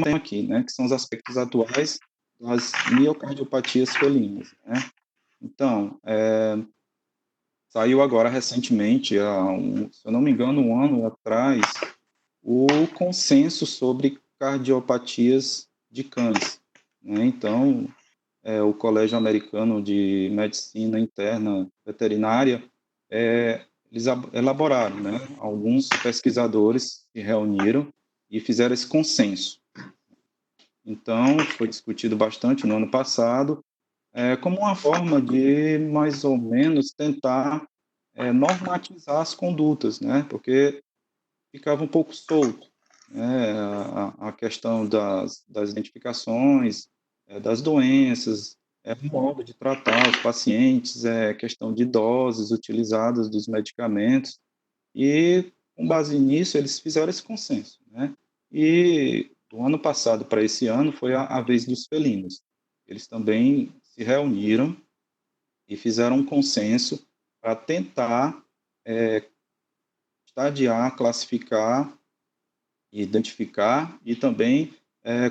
tema aqui, né, que são os aspectos atuais das miocardiopatias felinas, né. Então, saiu agora recentemente, se eu não me engano, 1 ano atrás, o consenso sobre cardiopatias de cães, né. Então, o Colégio Americano de Medicina Interna Veterinária, eles elaboraram, né, alguns pesquisadores se reuniram e fizeram esse consenso. Então, foi discutido bastante no ano passado, como uma forma de, mais ou menos, tentar, normatizar as condutas, né, porque ficava um pouco solto, né, a questão das identificações, das doenças, o modo de tratar os pacientes, questão de doses utilizadas dos medicamentos, e com base nisso eles fizeram esse consenso, né. E do ano passado para esse ano foi a vez dos felinos. Eles também se reuniram e fizeram um consenso para tentar, estadiar, classificar, identificar e também,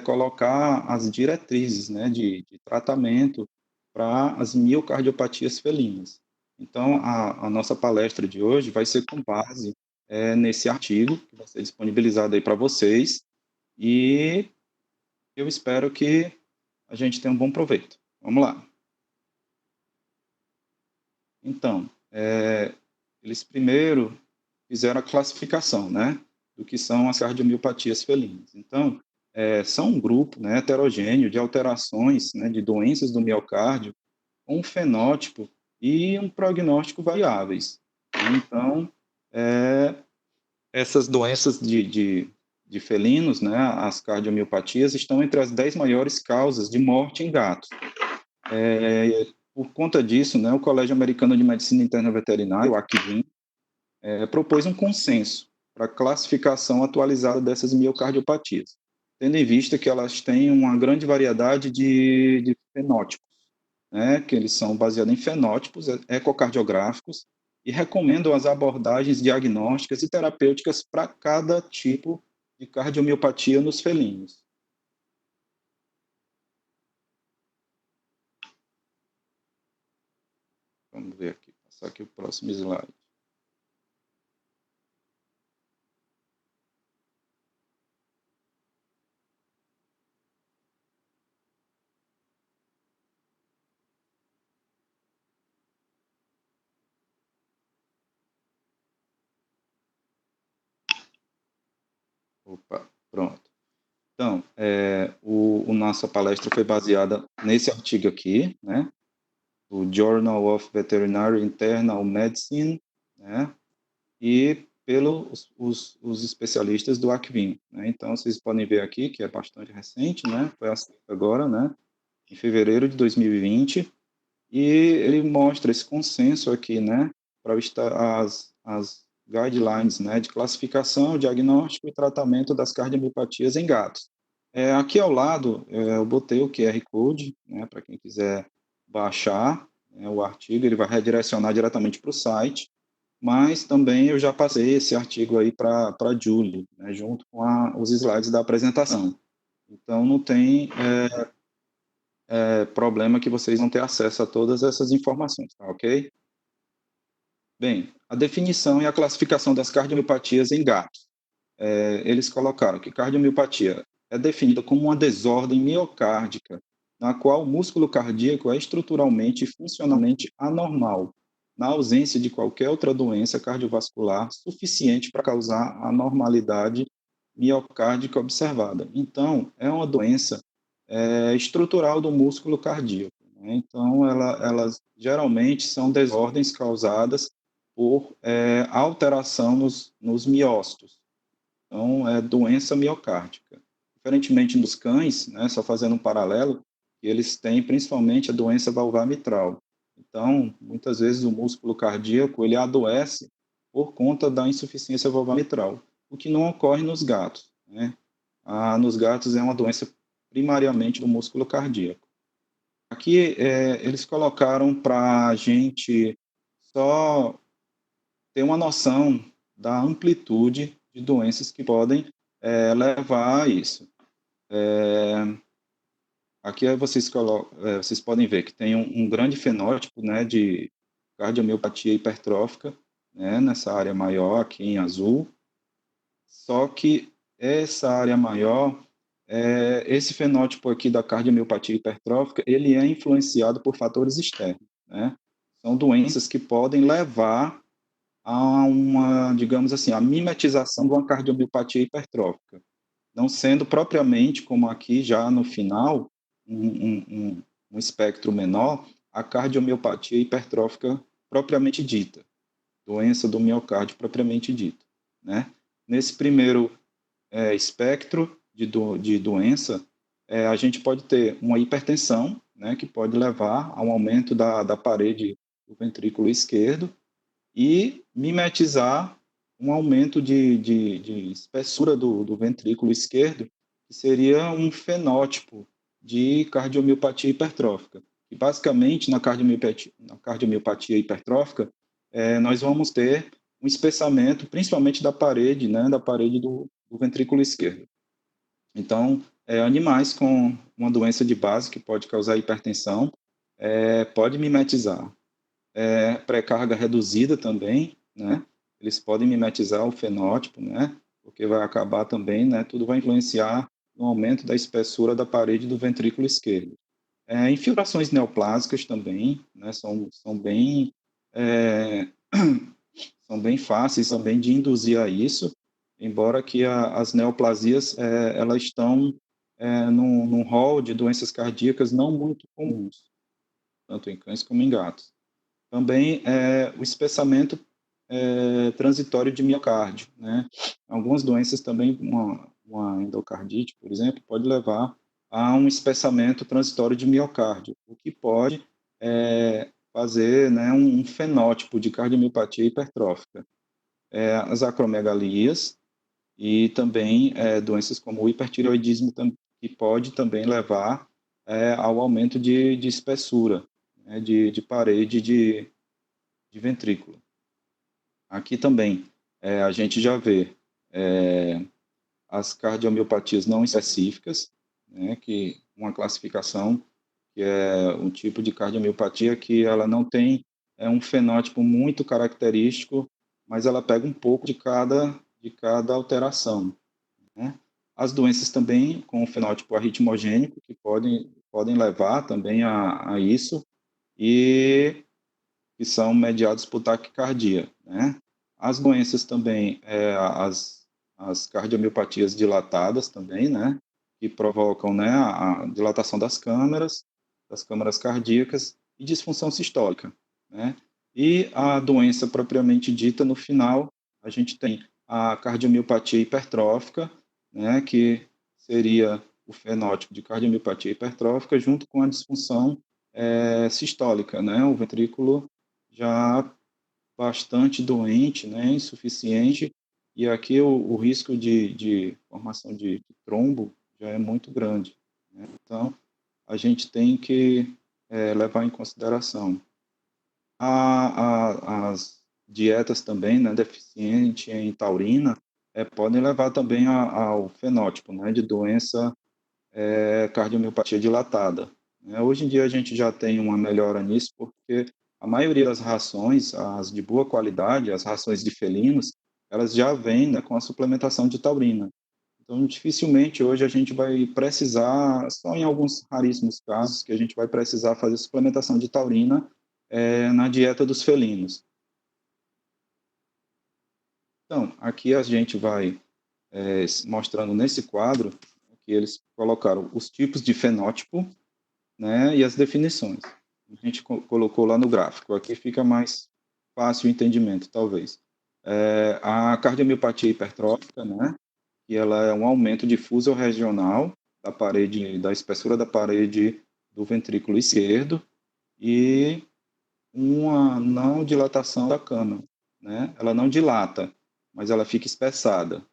colocar as diretrizes, né, de tratamento para as miocardiopatias felinas. Então, a nossa palestra de hoje vai ser com base, nesse artigo, que vai ser disponibilizado aí para vocês, e eu espero que a gente tenha um bom proveito. Vamos lá. Então, eles primeiro fizeram a classificação, né, do que são as cardiomiopatias felinas. Então, são um grupo, né, heterogêneo de alterações, né, de doenças do miocárdio com um fenótipo e um prognóstico variáveis. Então, essas doenças de felinos, né, as cardiomiopatias, estão entre as 10 maiores causas de morte em gatos. Por conta disso, né, o Colégio Americano de Medicina Interna Veterinária, o ACVIM, propôs um consenso para a classificação atualizada dessas miocardiopatias, tendo em vista que elas têm uma grande variedade de fenótipos, né, que eles são baseados em fenótipos ecocardiográficos e recomendam as abordagens diagnósticas e terapêuticas para cada tipo de cardiomiopatia nos felinos. Vamos ver aqui, passar aqui o próximo slide. Opa, pronto. Então, nossa palestra foi baseada nesse artigo aqui, né, do Journal of Veterinary Internal Medicine, né, e pelos os especialistas do ACVIM, né. Então, vocês podem ver aqui que é bastante recente, né, foi aceito agora, né, em fevereiro de 2020, e ele mostra esse consenso aqui, né, para as guidelines, né, de classificação, diagnóstico e tratamento das cardiomiopatias em gatos. Aqui ao lado, eu botei o QR Code, né, para quem quiser baixar, né, o artigo, ele vai redirecionar diretamente para o site, mas também eu já passei esse artigo aí para a Julie, né, junto com os slides da apresentação. Então, não tem problema que vocês vão ter acesso a todas essas informações, tá ok? Bem, a definição e a classificação das cardiomiopatias em gatos. Eles colocaram que cardiomiopatia é definida como uma desordem miocárdica, na qual o músculo cardíaco é estruturalmente e funcionalmente anormal, na ausência de qualquer outra doença cardiovascular suficiente para causar a normalidade miocárdica observada. Então, é uma doença estrutural do músculo cardíaco, né? Então, elas geralmente são desordens causadas por alteração nos miócitos. Então, é doença miocárdica. Diferentemente dos cães, né, só fazendo um paralelo, eles têm principalmente a doença valvar mitral. Então, muitas vezes o músculo cardíaco ele adoece por conta da insuficiência valvar mitral, o que não ocorre nos gatos, né? Nos gatos é uma doença primariamente do músculo cardíaco. Aqui eles colocaram para a gente só ter uma noção da amplitude de doenças que podem levar a isso. Aqui vocês podem ver que tem um grande fenótipo, né, de cardiomiopatia hipertrófica, né, nessa área maior aqui em azul. Só que essa área maior, esse fenótipo aqui da cardiomiopatia hipertrófica, ele é influenciado por fatores externos, né? São doenças que podem levar a uma, digamos assim, a mimetização de uma cardiomiopatia hipertrófica, não sendo propriamente, como aqui já no final, um espectro menor, a cardiomiopatia hipertrófica propriamente dita, doença do miocárdio propriamente dita, né? Nesse primeiro espectro de doença, a gente pode ter uma hipertensão, né, que pode levar a um aumento da parede do ventrículo esquerdo e mimetizar um aumento de espessura do ventrículo esquerdo, que seria um fenótipo de cardiomiopatia hipertrófica. E basicamente, na cardiomiopatia hipertrófica, nós vamos ter um espessamento, principalmente da parede, né, da parede do ventrículo esquerdo. Então, animais com uma doença de base que pode causar hipertensão, pode mimetizar. Pré-carga reduzida também, né? Eles podem mimetizar o fenótipo, né? Porque vai acabar também, né? Tudo vai influenciar no aumento da espessura da parede do ventrículo esquerdo. Infiltrações neoplásicas também, né? É, são bem fáceis também de induzir a isso, embora que as neoplasias elas estão num rol de doenças cardíacas não muito comuns, tanto em cães como em gatos. Também o espessamento transitório de miocárdio, né? Algumas doenças também, uma endocardite, por exemplo, pode levar a um espessamento transitório de miocárdio, o que pode fazer, né, um fenótipo de cardiomiopatia hipertrófica. As acromegalias e também doenças como o hipertireoidismo, que pode também levar ao aumento de espessura, né, de parede de ventrículo. Aqui também a gente já vê as cardiomiopatias não específicas, né, que uma classificação que é um tipo de cardiomiopatia que ela não tem um fenótipo muito característico, mas ela pega um pouco de cada alteração, né? As doenças também com fenótipo arritmogênico que podem levar também a isso, e que são mediados por taquicardia, né? As doenças também, as cardiomiopatias dilatadas também, né? Que provocam, né, a dilatação das câmaras cardíacas e disfunção sistólica, né? E a doença propriamente dita, no final, a gente tem a cardiomiopatia hipertrófica, né? Que seria o fenótipo de cardiomiopatia hipertrófica junto com a disfunção sistólica, né? O ventrículo já bastante doente, né, insuficiente, e aqui o risco de formação de trombo já é muito grande, né? Então, a gente tem que levar em consideração as dietas também, né, deficiente em taurina, podem levar também ao fenótipo, né, de doença cardiomiopatia dilatada, né? Hoje em dia a gente já tem uma melhora nisso, porque a maioria das rações, as de boa qualidade, as rações de felinos, elas já vêm, né, com a suplementação de taurina. Então, dificilmente hoje a gente vai precisar, só em alguns raríssimos casos, que a gente vai precisar fazer suplementação de taurina na dieta dos felinos. Então, aqui a gente vai mostrando nesse quadro que eles colocaram os tipos de fenótipo, né, e as definições. A gente colocou lá no gráfico. Aqui fica mais fácil o entendimento, talvez. A cardiomiopatia hipertrófica, né, que ela é um aumento difuso regional da espessura da parede do ventrículo esquerdo e uma não dilatação da câmara, né? Ela não dilata, mas ela fica espessada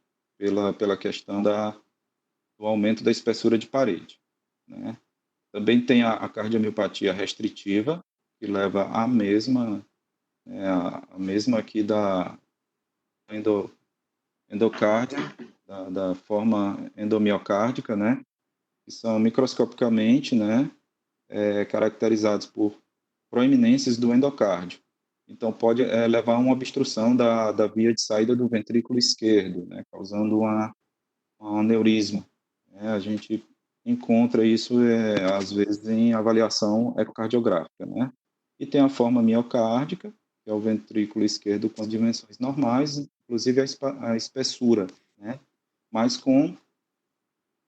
pela questão do aumento da espessura de parede, né? Também tem a cardiomiopatia restritiva, que leva a mesma aqui da endocárdia, da forma endomiocárdica, né? que são microscopicamente, né, caracterizados por proeminências do endocárdio. Então, pode levar a uma obstrução da via de saída do ventrículo esquerdo, né, causando um aneurisma. A gente encontra isso, às vezes, em avaliação ecocardiográfica, né? E tem a forma miocárdica, que é o ventrículo esquerdo com as dimensões normais, inclusive a espessura, né? Mas com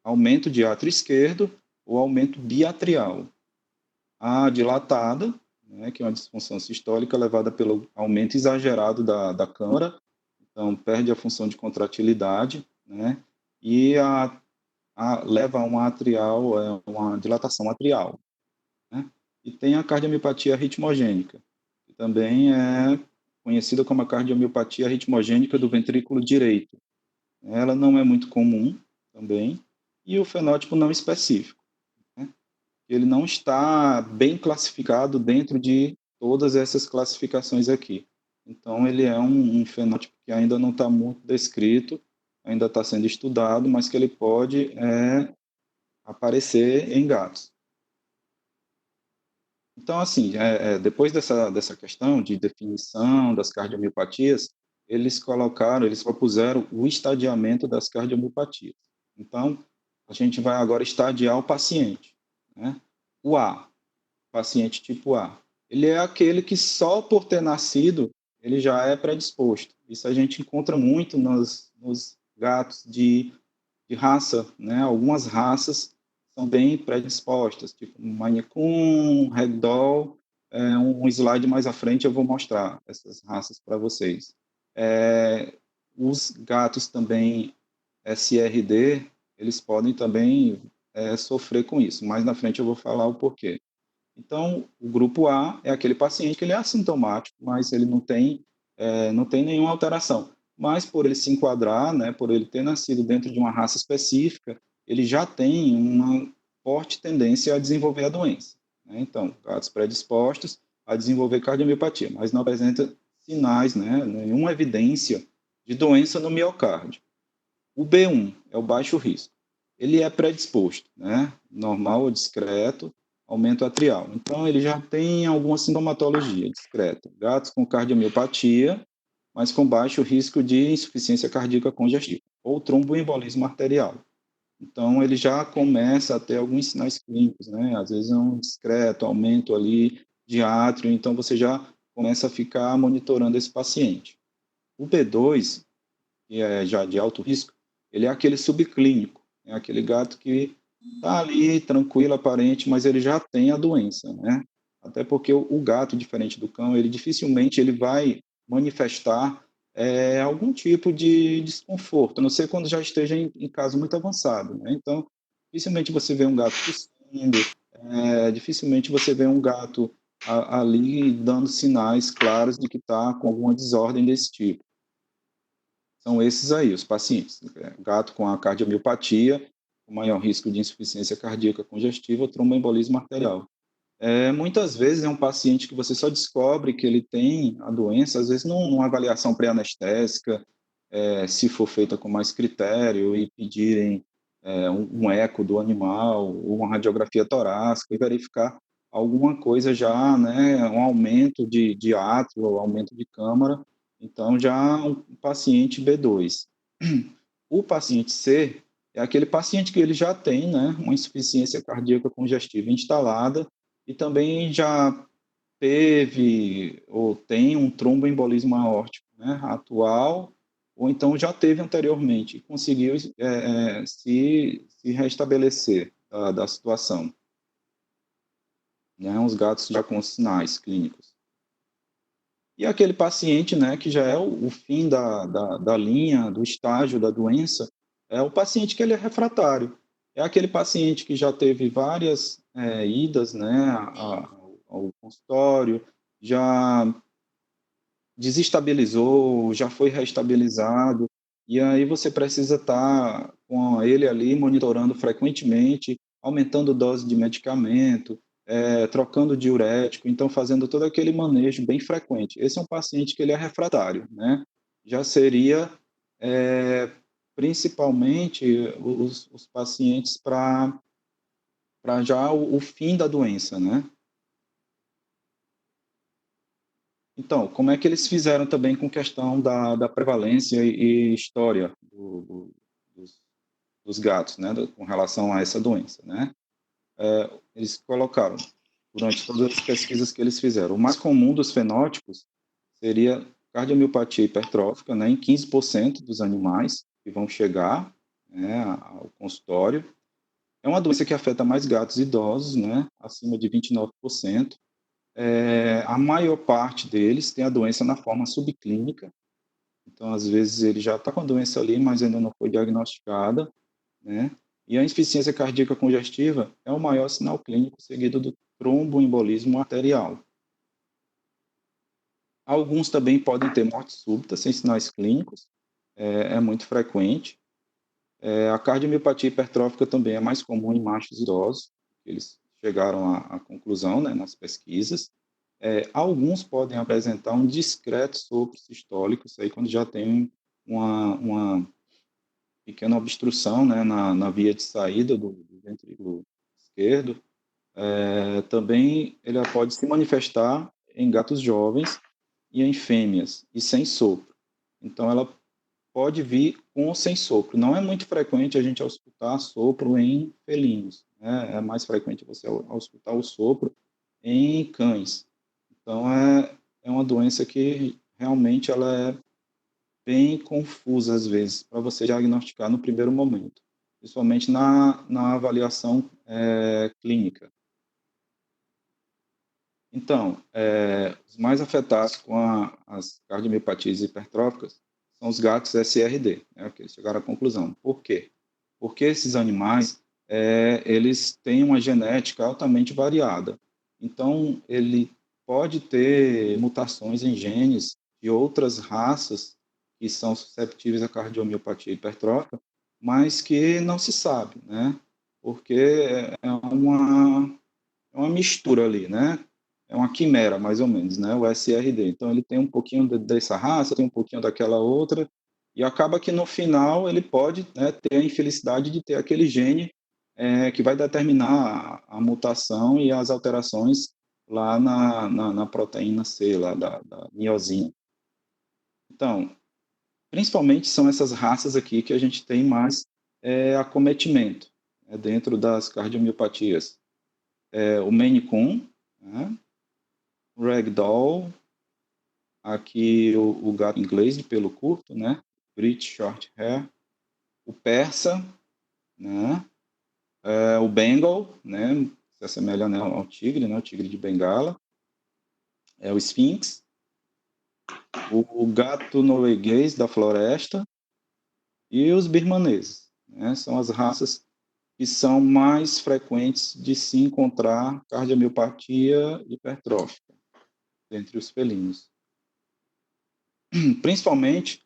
aumento de átrio esquerdo ou aumento biatrial. A dilatada, né, que é uma disfunção sistólica levada pelo aumento exagerado da câmara, então perde a função de contratilidade, né? E leva a uma atrial, uma dilatação atrial, né? E tem a cardiomiopatia ritmogênica, que também é conhecida como a cardiomiopatia ritmogênica do ventrículo direito. Ela não é muito comum também, e o fenótipo não específico, né? Ele não está bem classificado dentro de todas essas classificações aqui. Então, ele é um fenótipo que ainda não está muito descrito, ainda está sendo estudado, mas que ele pode aparecer em gatos. Então, assim, depois dessa questão de definição das cardiomiopatias, eles propuseram o estadiamento das cardiomiopatias. Então, a gente vai agora estadiar o paciente, né? O A, paciente tipo A, ele é aquele que só por ter nascido, ele já é predisposto. Isso a gente encontra muito nos gatos de raça, né? Algumas raças são bem predispostas, tipo Maine Coon, Ragdoll. Um slide mais à frente eu vou mostrar essas raças para vocês. Os gatos também SRD, eles podem também sofrer com isso. Mais na frente eu vou falar o porquê. Então, o grupo A é aquele paciente que ele é assintomático, mas ele não tem nenhuma alteração. Mas por ele se enquadrar, né, por ele ter nascido dentro de uma raça específica, ele já tem uma forte tendência a desenvolver a doença, né? Então, gatos predispostos a desenvolver cardiomiopatia, mas não apresenta sinais, né, nenhuma evidência de doença no miocárdio. O B1 é o baixo risco. Ele é predisposto, né, normal ou discreto, aumento atrial. Então, ele já tem alguma sintomatologia discreta. Gatos com cardiomiopatia, mas com baixo risco de insuficiência cardíaca congestiva ou tromboembolismo arterial. Então, ele já começa a ter alguns sinais clínicos, né? Às vezes é um discreto aumento ali de átrio, então você já começa a ficar monitorando esse paciente. O B2, que é já de alto risco, ele é aquele subclínico, é aquele gato que está ali tranquilo, aparente, mas ele já tem a doença, né? Até porque o gato, diferente do cão, ele dificilmente ele vai manifestar algum tipo de desconforto, a não ser quando já esteja em caso muito avançado, né? Então, dificilmente você vê um gato tossindo, dificilmente você vê um gato ali dando sinais claros de que está com alguma desordem desse tipo. São esses aí, os pacientes. Gato com a cardiomiopatia, com maior risco de insuficiência cardíaca congestiva ou tromboembolismo arterial. Muitas vezes é um paciente que você só descobre que ele tem a doença, às vezes numa avaliação pré-anestésica, se for feita com mais critério e pedirem um eco do animal, ou uma radiografia torácica e verificar alguma coisa já, né, um aumento de átrio, aumento de câmara, então já um paciente B2. O paciente C é aquele paciente que ele já tem, né, uma insuficiência cardíaca congestiva instalada e também já teve ou tem um tromboembolismo aórtico, né, atual, ou então já teve anteriormente e conseguiu se restabelecer da situação, né, os gatos já com sinais clínicos. E aquele paciente, né, que já é o fim da linha, do estágio da doença, é o paciente que ele é refratário. É aquele paciente que já teve várias idas, né, ao consultório, já desestabilizou, já foi reestabilizado, e aí você precisa estar com ele ali monitorando frequentemente, aumentando dose de medicamento, trocando diurético, então fazendo todo aquele manejo bem frequente. Esse é um paciente que ele é refratário, né? Já seria principalmente os pacientes para para já o fim da doença, né? Então, como é que eles fizeram também com questão da prevalência e história dos, dos gatos, né, com relação a essa doença, né? Eles colocaram, durante todas as pesquisas que eles fizeram, o mais comum dos fenótipos seria cardiomiopatia hipertrófica, né, em 15% dos animais que vão chegar, né, ao consultório. É uma doença que afeta mais gatos idosos, né, acima de 29%. A maior parte deles tem a doença na forma subclínica, então, às vezes, ele já está com a doença ali, mas ainda não foi diagnosticada, né? E a insuficiência cardíaca congestiva é o maior sinal clínico seguido do tromboembolismo arterial. Alguns também podem ter morte súbita, sem sinais clínicos, é muito frequente. A cardiomiopatia hipertrófica também é mais comum em machos idosos, eles chegaram à conclusão, né, nas pesquisas. Alguns podem apresentar um discreto sopro sistólico, isso aí quando já tem uma pequena obstrução, né, na via de saída do ventrículo esquerdo. Também ele pode se manifestar em gatos jovens e em fêmeas, e sem sopro. Então, ela pode vir com ou sem sopro. Não é muito frequente a gente auscultar sopro em felinos, né? É mais frequente você auscultar o sopro em cães. Então, é uma doença que realmente ela é bem confusa às vezes para você diagnosticar no primeiro momento, principalmente na avaliação clínica. Então, os mais afetados com as cardiomiopatias hipertróficas são os gatos SRD, né, que eles chegaram à conclusão. Por quê? Porque esses animais, eles têm uma genética altamente variada. Então, ele pode ter mutações em genes de outras raças que são susceptíveis à cardiomiopatia hipertrófica, mas que não se sabe, né? Porque é uma mistura ali, né? É uma quimera, mais ou menos, né? O SRD. Então, ele tem um pouquinho dessa raça, tem um pouquinho daquela outra, e acaba que no final ele pode, né, ter a infelicidade de ter aquele gene que vai determinar a mutação e as alterações lá na proteína C, lá da miosina. Então, principalmente são essas raças aqui que a gente tem mais acometimento, né, dentro das cardiomiopatias. O Maine Coon, né? O Ragdoll, aqui o gato inglês de pelo curto, né? British Short Hair, o persa, né? O Bengal, né? Se assemelha, né, ao tigre, né? O tigre de Bengala. O Sphinx, o gato norueguês da floresta e os birmaneses, né? São as raças que são mais frequentes de se encontrar cardiomiopatia hipertrófica entre os felinos. Principalmente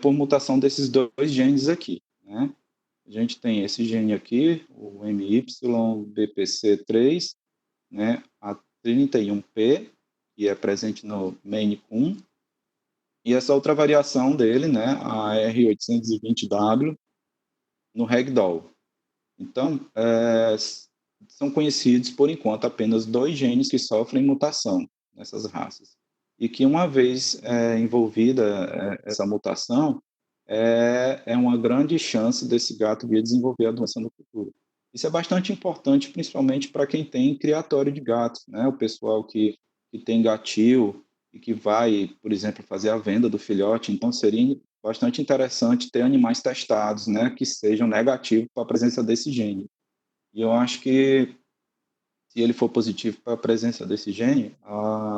por mutação desses dois genes aqui, né? A gente tem esse gene aqui, o MYBPC3, né, a 31P, que é presente no Maine Coon, e essa outra variação dele, né, a R820W, no Ragdoll. Então, são conhecidos, por enquanto, apenas dois genes que sofrem mutação nessas raças. E que, uma vez envolvida essa mutação, é uma grande chance desse gato vir a desenvolver a doença no futuro. Isso é bastante importante, principalmente para quem tem criatório de gatos, né? O pessoal que tem gatil e que vai, por exemplo, fazer a venda do filhote. Então, seria bastante interessante ter animais testados, né, que sejam negativos para a presença desse gene. E eu acho que, se ele for positivo para a presença desse gene,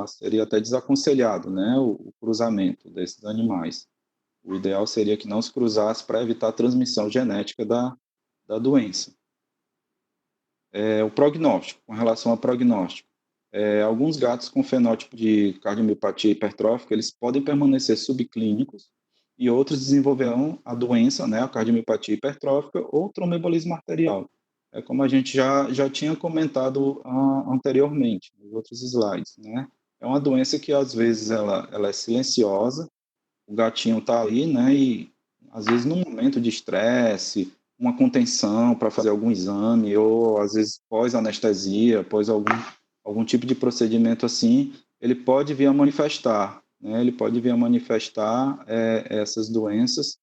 seria até desaconselhado, né, o cruzamento desses animais. O ideal seria que não se cruzasse para evitar a transmissão genética da doença. O prognóstico, com relação ao prognóstico, alguns gatos com fenótipo de cardiomiopatia hipertrófica, eles podem permanecer subclínicos e outros desenvolverão a doença, né, a cardiomiopatia hipertrófica ou tromboembolismo arterial. É como a gente já tinha comentado anteriormente, nos outros slides, né? É uma doença que, às vezes, ela é silenciosa, o gatinho está ali, né, e, às vezes, num momento de estresse, uma contenção para fazer algum exame, ou às vezes pós-anestesia, após algum tipo de procedimento assim, ele pode vir a manifestar, né? Ele pode vir a manifestar essas doenças,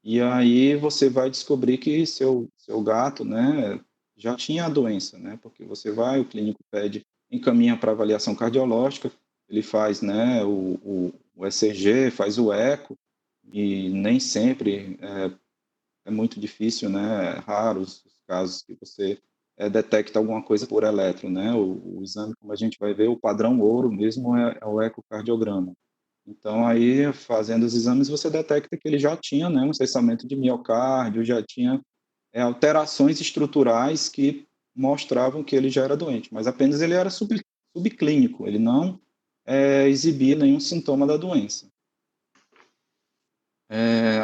e aí você vai descobrir que seu gato, né, já tinha a doença, né? Porque você vai, o clínico pede, encaminha para avaliação cardiológica, ele faz, né, o ECG, faz o eco, e nem sempre é muito difícil, né? É raro os casos que você detecta alguma coisa por eletro, né? O exame, como a gente vai ver, o padrão ouro mesmo é o ecocardiograma. Então, aí, fazendo os exames, você detecta que ele já tinha, né, um cessamento de miocárdio, já tinha alterações estruturais que mostravam que ele já era doente, mas apenas ele era subclínico, ele não exibia nenhum sintoma da doença.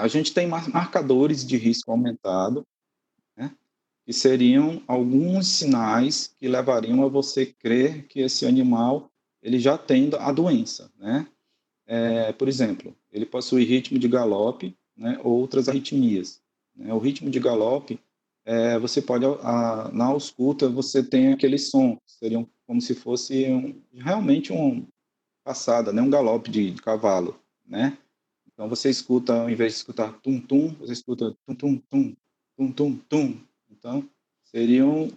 A gente tem marcadores de risco aumentado, né, que seriam alguns sinais que levariam a você crer que esse animal ele já tem a doença, né? Por exemplo, ele possui ritmo de galope, né, ou outras arritmias, né? O ritmo de galope, você pode, na ausculta, você tem aquele som, que seriam como se fosse realmente passada, né, um galope de cavalo, né? Então você escuta, ao invés de escutar tum-tum, você escuta tum-tum-tum, tum-tum-tum. Então, seriam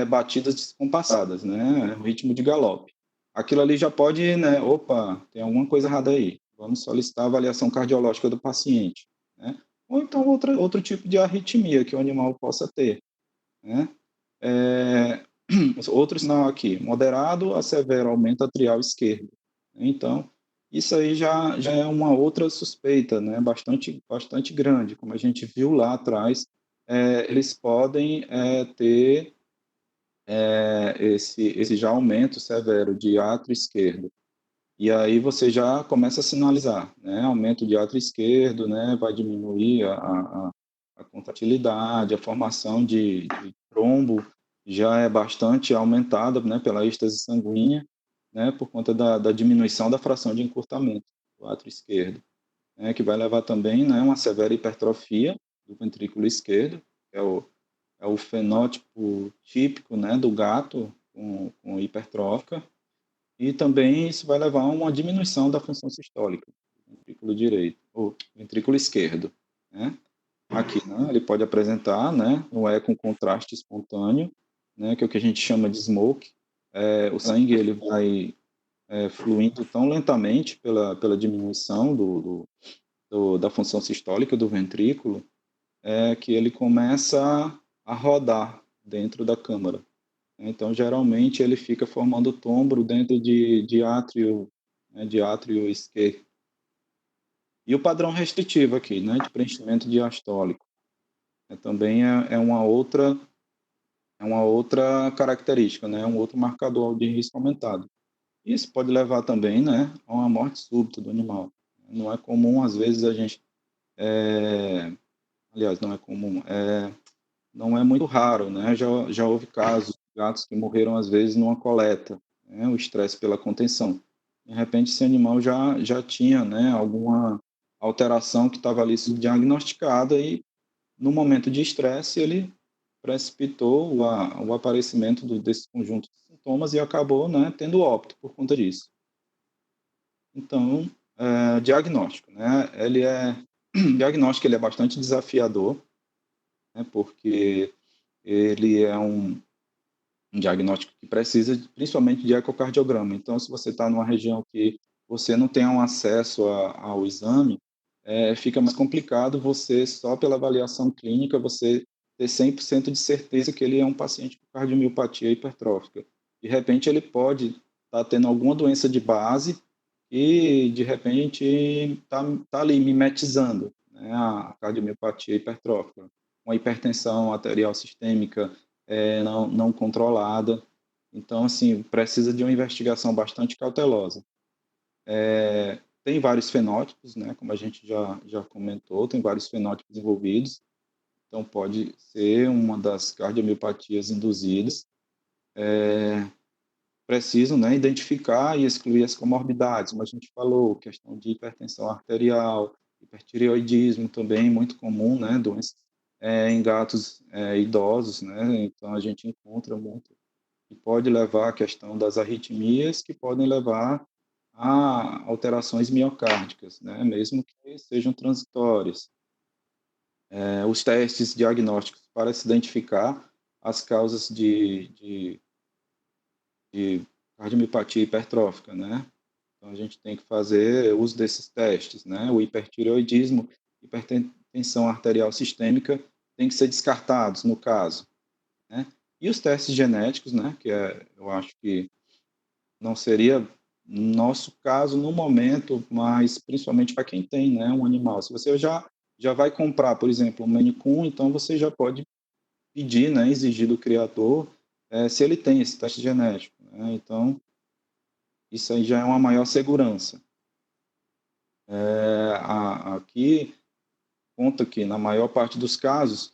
batidas descompassadas, né? O ritmo de galope. Aquilo ali já pode, né? Opa, tem alguma coisa errada aí. Vamos solicitar a avaliação cardiológica do paciente, né? Ou então outro tipo de arritmia que o animal possa ter, né? É, outro sinal aqui, moderado a severo aumento atrial esquerdo. Então, isso aí já é uma outra suspeita, né? Bastante grande, como a gente viu lá atrás, eles podem ter esse já aumento severo de átrio esquerdo. E aí você já começa a sinalizar, né? Aumento de átrio esquerdo, né? Vai diminuir a contratilidade, a formação de trombo já é bastante aumentada, né? Pela êxtase sanguínea, né? Por conta da diminuição da fração de encurtamento do átrio esquerdo, né? Que vai levar também, né? Uma severa hipertrofia do ventrículo esquerdo, que é o fenótipo típico, né? Do gato com hipertrófica, e também isso vai levar a uma diminuição da função sistólica do ventrículo direito, ou ventrículo esquerdo, né? Aqui, né, ele pode apresentar, né, um eco com contraste espontâneo, né, que é o que a gente chama de smoke. O sangue ele vai fluindo tão lentamente pela diminuição da função sistólica do ventrículo, que ele começa a rodar dentro da câmara. Então, geralmente, ele fica formando tombro dentro de átrio, né, de átrio esquerdo. E o padrão restritivo aqui, né, de preenchimento diastólico, também é uma outra característica, né, um outro marcador de risco aumentado. Isso pode levar também, né, a uma morte súbita do animal. Não é comum, às vezes, a gente... aliás, não é comum, não é muito raro, né? Já houve casos de gatos que morreram, às vezes, numa coleta, né? O estresse pela contenção. De repente, esse animal já tinha, né, alguma alteração que estava ali diagnosticada e, no momento de estresse, ele precipitou o aparecimento desse conjunto de sintomas e acabou, né, tendo óbito por conta disso. Então, diagnóstico, né? Diagnóstico ele é bastante desafiador, né, porque ele é um diagnóstico que precisa principalmente de ecocardiograma. Então, se você está numa região que você não tem um acesso ao exame, fica mais complicado você, só pela avaliação clínica, você ter 100% de certeza que ele é um paciente com cardiomiopatia hipertrófica. De repente, ele pode estar tendo alguma doença de base e, de repente, está ali mimetizando, né, a cardiomiopatia hipertrófica, uma hipertensão arterial sistêmica não controlada. Então, assim, precisa de uma investigação bastante cautelosa. Tem vários fenótipos, né, como a gente já comentou, tem vários fenótipos envolvidos. Então, pode ser uma das cardiomiopatias induzidas. Preciso, né, identificar e excluir as comorbidades, como a gente falou, questão de hipertensão arterial, hipertireoidismo também, muito comum, né, doenças em gatos idosos, né? Então a gente encontra muito e pode levar à questão das arritmias, que podem levar a alterações miocárdicas, né? Mesmo que sejam transitórias. Os testes diagnósticos para se identificar as causas de cardiomiopatia hipertrófica, né? Então, a gente tem que fazer uso desses testes, né? O hipertireoidismo, hipertensão arterial sistêmica, tem que ser descartados, no caso, né? E os testes genéticos, né? Eu acho que não seria nosso caso no momento, mas principalmente para quem tem, né? Um animal. Se você já vai comprar, por exemplo, um Maine Coon, então você já pode pedir, né? Exigir do criador se ele tem esse teste genético, né? Então, isso aí já é uma maior segurança. Aqui conta que, na maior parte dos casos,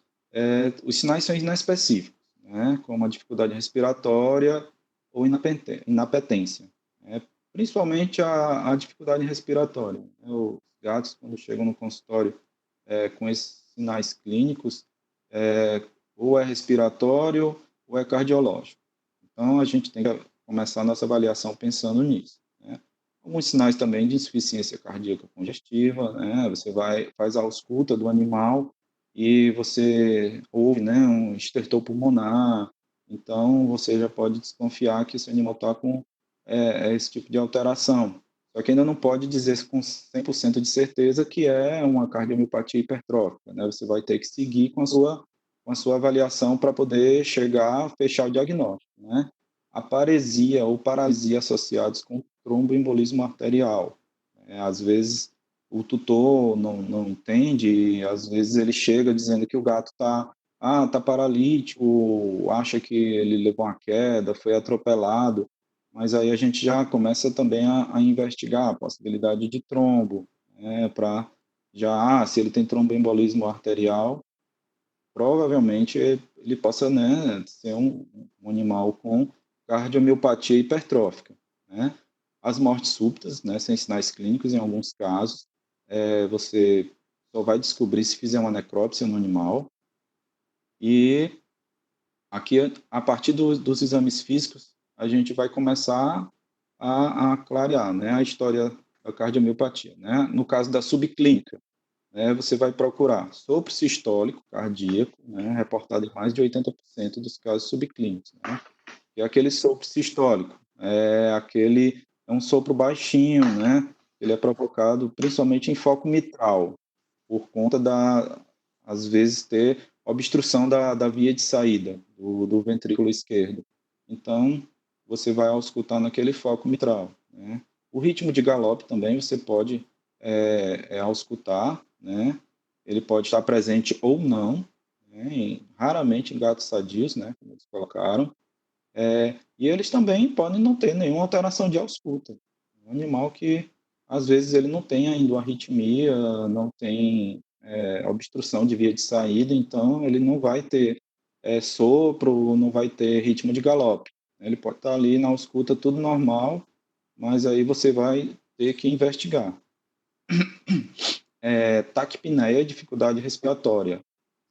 os sinais são inespecíficos, né, como a dificuldade respiratória ou inapetência, né, principalmente a dificuldade respiratória. Né, os gatos, quando chegam no consultório com esses sinais clínicos, é, ou é respiratório ou é cardiológico. Então, a gente tem que começar a nossa avaliação pensando nisso, né. Alguns sinais também de insuficiência cardíaca congestiva, né? Você faz a ausculta do animal e você ouve, né, um estertor pulmonar. Então, você já pode desconfiar que esse animal está com esse tipo de alteração. Só que ainda não pode dizer com 100% de certeza que é uma cardiomiopatia hipertrófica, né? Você vai ter que seguir com a sua avaliação para poder chegar a fechar o diagnóstico, né? A paresia ou paralisia associados com tromboembolismo arterial. Às vezes o tutor não entende, e às vezes ele chega dizendo que o gato tá paralítico, acha que ele levou uma queda, foi atropelado, mas aí a gente já começa também a investigar a possibilidade de trombo, né, para se ele tem tromboembolismo arterial, provavelmente ele possa, né, ser um animal com cardiomiopatia hipertrófica, né? As mortes súbitas, né, sem sinais clínicos, em alguns casos, você só vai descobrir se fizer uma necrópsia no animal. E aqui, a partir dos exames físicos, a gente vai começar a clarear, né, a história da cardiomiopatia, né? No caso da subclínica, você vai procurar sopro sistólico cardíaco, né, reportado em mais de 80% dos casos subclínicos, né? E aquele sopro sistólico, é um sopro baixinho, né? Ele é provocado principalmente em foco mitral, por conta às vezes, ter obstrução da via de saída do ventrículo esquerdo. Então, você vai auscultar naquele foco mitral, né? O ritmo de galope também você pode auscultar, né? Ele pode estar presente ou não, né? Raramente em gatos sadios, né? Como eles colocaram. E eles também podem não ter nenhuma alteração de ausculta. Um animal que, às vezes, ele não tem ainda uma arritmia, não tem obstrução de via de saída, então ele não vai ter sopro, não vai ter ritmo de galope. Ele pode estar ali na ausculta tudo normal, mas aí você vai ter que investigar. Taquipneia, dificuldade respiratória,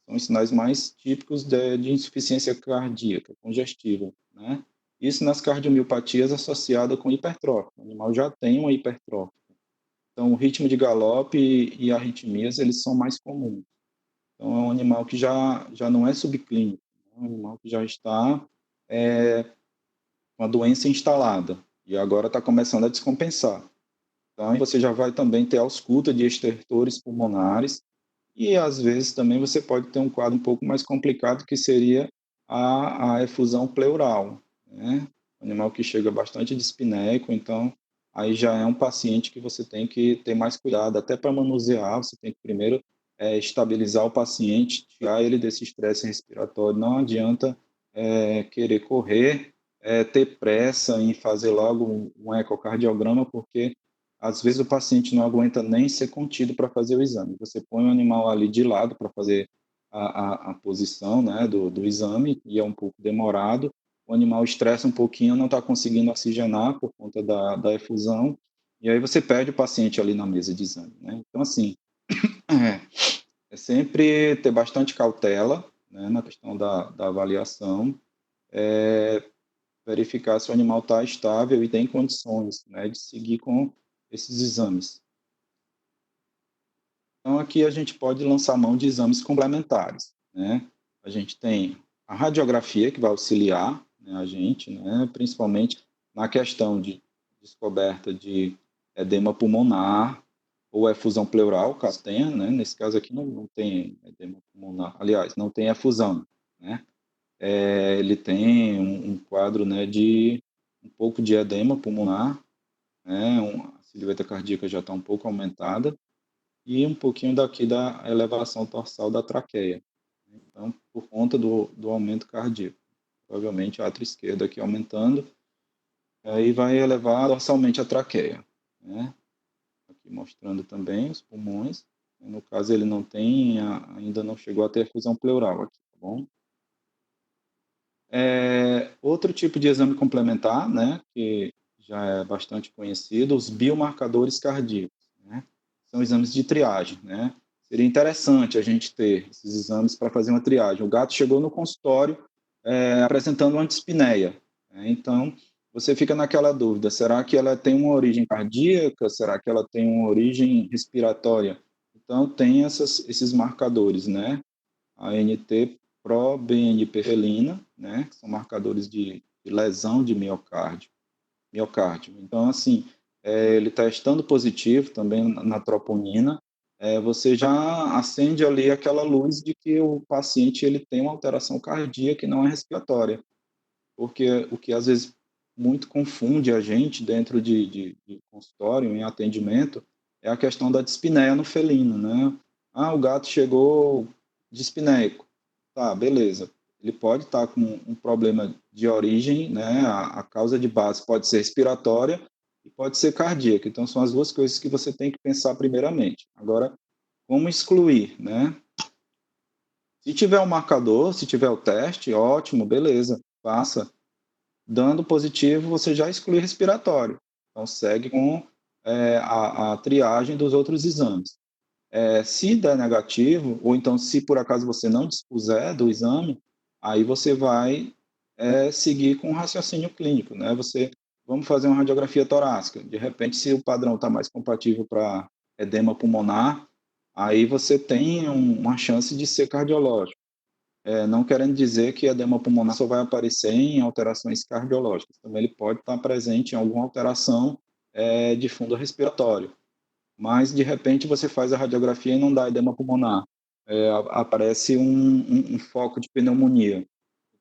são os sinais mais típicos de insuficiência cardíaca congestiva, né? Isso nas cardiomiopatias associada com hipertrófica. O animal já tem uma hipertrófica. Então, o ritmo de galope e arritmias, eles são mais comuns. Então, é um animal que já não é subclínico, é um animal que já está com a doença instalada e agora está começando a descompensar. Então, você já vai também ter ausculta de estertores pulmonares e, às vezes, também você pode ter um quadro um pouco mais complicado, que seria a efusão pleural, né? Um animal que chega bastante dispneico, então, aí já é um paciente que você tem que ter mais cuidado, até para manusear, você tem que primeiro estabilizar o paciente, tirar ele desse estresse respiratório. Não adianta querer correr, ter pressa em fazer logo um ecocardiograma, porque às vezes o paciente não aguenta nem ser contido para fazer o exame. Você põe o animal ali de lado para fazer a posição, né, do exame, e é um pouco demorado. O animal estressa um pouquinho, não está conseguindo oxigenar por conta da efusão, e aí você perde o paciente ali na mesa de exame, né? Então, assim, é sempre ter bastante cautela, né, na questão da avaliação, verificar se o animal está estável e tem condições, né, de seguir com esses exames. Então, aqui a gente pode lançar mão de exames complementares, né? A gente tem a radiografia, que vai auxiliar, né, a gente, né, principalmente na questão de descoberta de edema pulmonar ou efusão pleural, caso tenha, né? Nesse caso aqui não tem edema pulmonar, aliás, não tem efusão, né? Ele tem um quadro, né, de um pouco de edema pulmonar, né? A silhueta cardíaca já está um pouco aumentada, e um pouquinho daqui da elevação torsal da traqueia. Então, por conta do aumento cardíaco. Provavelmente a átrio esquerdo aqui aumentando, aí vai elevar dorsalmente a traqueia, né? Aqui mostrando também os pulmões. No caso, ele não tem, ainda não chegou a ter efusão pleural aqui, tá bom? Outro tipo de exame complementar, né, que já é bastante conhecido, os biomarcadores cardíacos, né? São exames de triagem, né? Seria interessante a gente ter esses exames para fazer uma triagem. O gato chegou no consultório apresentando uma dispneia, né? Então, você fica naquela dúvida, será que ela tem uma origem cardíaca? Será que ela tem uma origem respiratória? Então, tem esses marcadores, né? A NT-proBNP-felina, né, que são marcadores de lesão de miocárdio. Então, assim, ele está estando positivo também na troponina, você já acende ali aquela luz de que o paciente ele tem uma alteração cardíaca e não é respiratória, porque o que às vezes muito confunde a gente dentro de consultório, em atendimento, é a questão da dispneia no felino, né? Ah, o gato chegou dispneico. Tá, beleza. Ele pode estar com um problema de origem, né? A causa de base pode ser respiratória e pode ser cardíaca. Então, são as duas coisas que você tem que pensar primeiramente. Agora, como excluir, né? Se tiver um marcador, se tiver o teste, ótimo, beleza, passa. Dando positivo, você já exclui respiratório. Então, segue com a triagem dos outros exames. Se der negativo, ou então se por acaso você não dispuser do exame, aí você vai seguir com o raciocínio clínico, né? Vamos fazer uma radiografia torácica. De repente, se o padrão está mais compatível para edema pulmonar, aí você tem uma chance de ser cardiológico. Não querendo dizer que edema pulmonar só vai aparecer em alterações cardiológicas. Também ele pode estar presente em alguma alteração de fundo respiratório. Mas, de repente, você faz a radiografia e não dá edema pulmonar. Aparece um foco de pneumonia.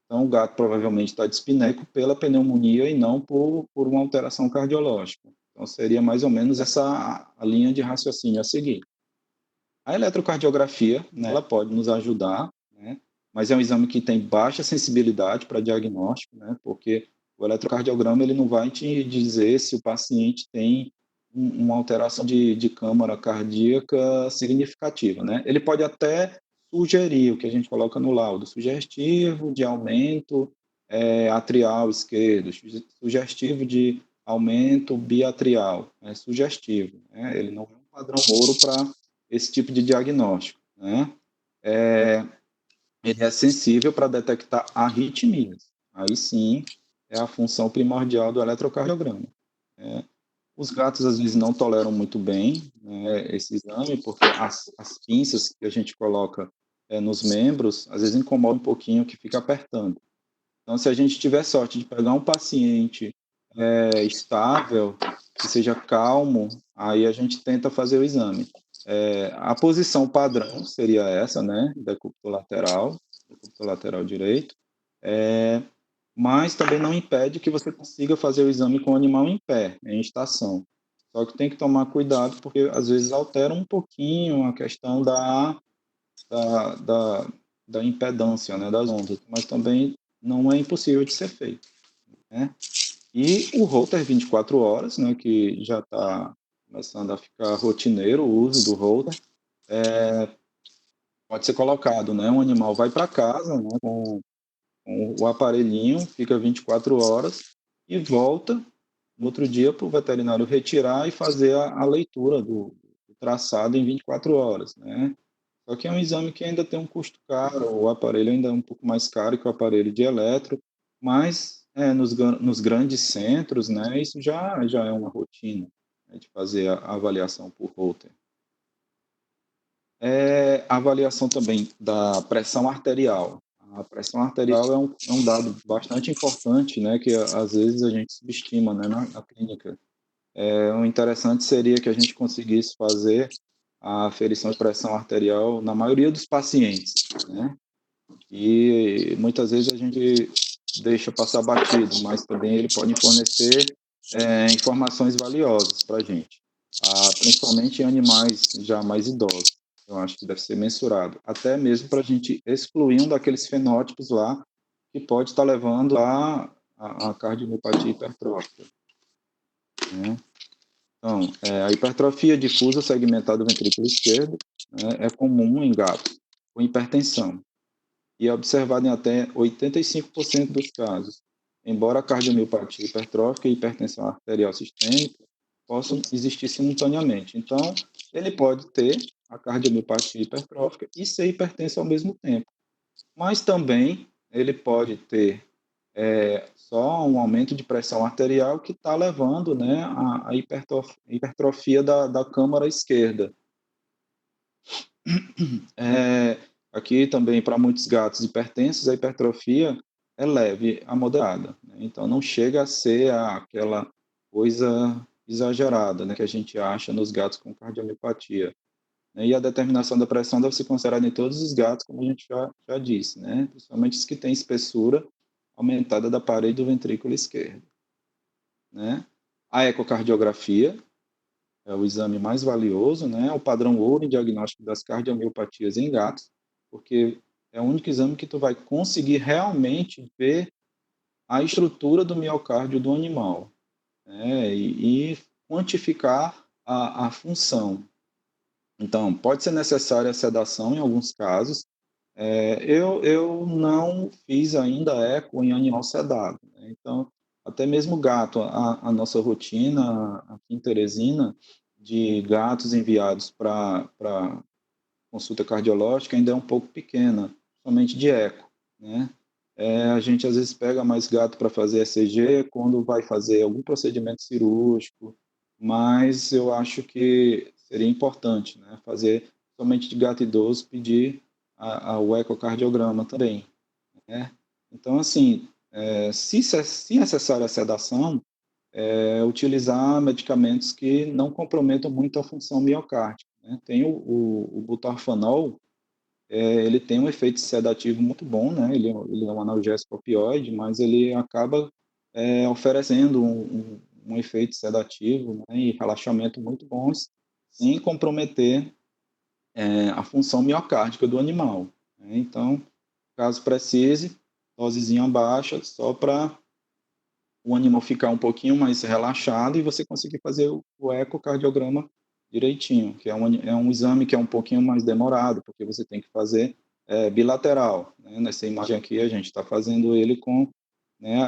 Então, o gato provavelmente está dispneico pela pneumonia e não por uma alteração cardiológica. Então, seria mais ou menos essa a linha de raciocínio a seguir. A eletrocardiografia, né, ela pode nos ajudar, né, mas é um exame que tem baixa sensibilidade para diagnóstico, né, porque o eletrocardiograma ele não vai te dizer se o paciente tem uma alteração de câmara cardíaca significativa, né? Ele pode até sugerir o que a gente coloca no laudo, sugestivo de aumento atrial esquerdo, sugestivo de aumento biatrial, sugestivo, né? Ele não é um padrão ouro para esse tipo de diagnóstico, né? Ele é sensível para detectar arritmias. Aí sim é a função primordial do eletrocardiograma. Os gatos às vezes não toleram muito bem, né, esse exame, porque as pinças que a gente coloca nos membros, às vezes incomoda um pouquinho que fica apertando. Então, se a gente tiver sorte de pegar um paciente estável, que seja calmo, aí a gente tenta fazer o exame. A posição padrão seria essa, né, decúbito lateral direito, mas também não impede que você consiga fazer o exame com o animal em pé, em estação. Só que tem que tomar cuidado, porque às vezes altera um pouquinho a questão da, da, da impedância, né, das ondas, mas também não é impossível de ser feito, né? E o Holter 24 horas, né, que já está começando a ficar rotineiro o uso do Holter, pode ser colocado, né? Um animal vai para casa, né, com o aparelhinho, fica 24 horas e volta no outro dia para o veterinário retirar e fazer a leitura do traçado em 24 horas, né? Só que é um exame que ainda tem um custo caro, o aparelho ainda é um pouco mais caro que o aparelho de eletro, mas nos grandes centros, né, isso já é uma rotina, né, de fazer a avaliação por Holter. A avaliação também da pressão arterial. A pressão arterial é um dado bastante importante, né, que às vezes a gente subestima, né, na clínica. O interessante seria que a gente conseguisse fazer a aferição de pressão arterial na maioria dos pacientes, né? E muitas vezes a gente deixa passar batido, mas também ele pode fornecer informações valiosas para a gente, principalmente em animais já mais idosos. Eu acho que deve ser mensurado, até mesmo para a gente excluir um daqueles fenótipos lá que pode estar levando a cardiomiopatia hipertrófica, né? Então, a hipertrofia difusa segmentada do ventrículo esquerdo, né, é comum em gatos com hipertensão e é observada em até 85% dos casos, embora a cardiomiopatia hipertrófica e hipertensão arterial sistêmica possam existir simultaneamente. Então, ele pode ter a cardiomiopatia hipertrófica e ser hipertenso ao mesmo tempo, mas também ele pode ter só um aumento de pressão arterial que está levando, né, a hipertrofia da câmara esquerda. Aqui também, para muitos gatos hipertensos, a hipertrofia é leve a moderada, né? Então não chega a ser aquela coisa exagerada, né, que a gente acha nos gatos com cardiomiopatia, né? E a determinação da pressão deve ser considerada em todos os gatos, como a gente já disse, né? Principalmente os que têm espessura aumentada da parede do ventrículo esquerdo, né? A ecocardiografia é o exame mais valioso, né? O padrão ouro em diagnóstico das cardiomiopatias em gatos, porque é o único exame que tu vai conseguir realmente ver a estrutura do miocárdio do animal, né? E quantificar a função. Então, pode ser necessária a sedação em alguns casos. Eu não fiz ainda eco em animal sedado, né? Então, até mesmo gato, a nossa rotina aqui em Teresina, de gatos enviados para consulta cardiológica ainda é um pouco pequena, somente de eco, né? A gente às vezes pega mais gato para fazer ECG quando vai fazer algum procedimento cirúrgico, mas eu acho que seria importante, né, fazer somente de gato idoso, pedir o ecocardiograma também, né? Então, assim, se necessária a sedação, utilizar medicamentos que não comprometam muito a função miocárdica, né? Tem o butorfanol, ele tem um efeito sedativo muito bom, né? Ele é um analgésico opioide, mas ele acaba oferecendo um efeito sedativo, né, e relaxamento muito bons, sem comprometer a função miocárdica do animal, né? Então, caso precise, dosezinha baixa, só para o animal ficar um pouquinho mais relaxado e você conseguir fazer o ecocardiograma direitinho, que é um exame que é um pouquinho mais demorado, porque você tem que fazer bilateral, né? Nessa imagem aqui, a gente está fazendo ele com, né,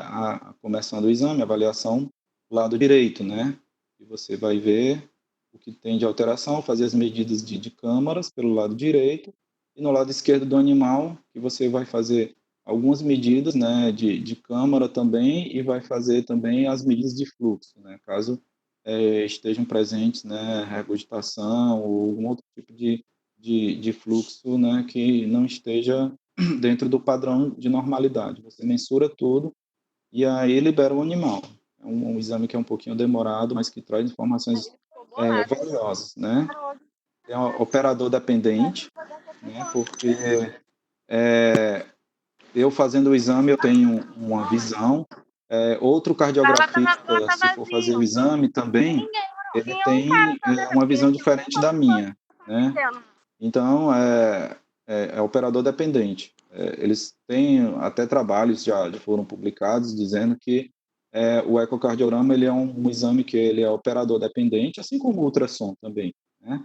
começando o exame, a avaliação do lado direito, né? E você vai ver o que tem de alteração, fazer as medidas de câmaras pelo lado direito, e no lado esquerdo do animal, que você vai fazer algumas medidas, né, de câmara também, e vai fazer também as medidas de fluxo, né, caso estejam presentes, né, regurgitação ou algum outro tipo de fluxo, né, que não esteja dentro do padrão de normalidade. Você mensura tudo e aí libera o animal. É um exame que é um pouquinho demorado, mas que traz informações valiosas, né? É um operador dependente, né, porque eu fazendo o exame, eu tenho uma visão. Outro cardiografista, se for fazer o exame também, ele tem uma visão diferente da minha, né? Então, é operador dependente. Eles têm até trabalhos já foram publicados dizendo que o ecocardiograma ele é um exame que ele é operador dependente, assim como o ultrassom também, né?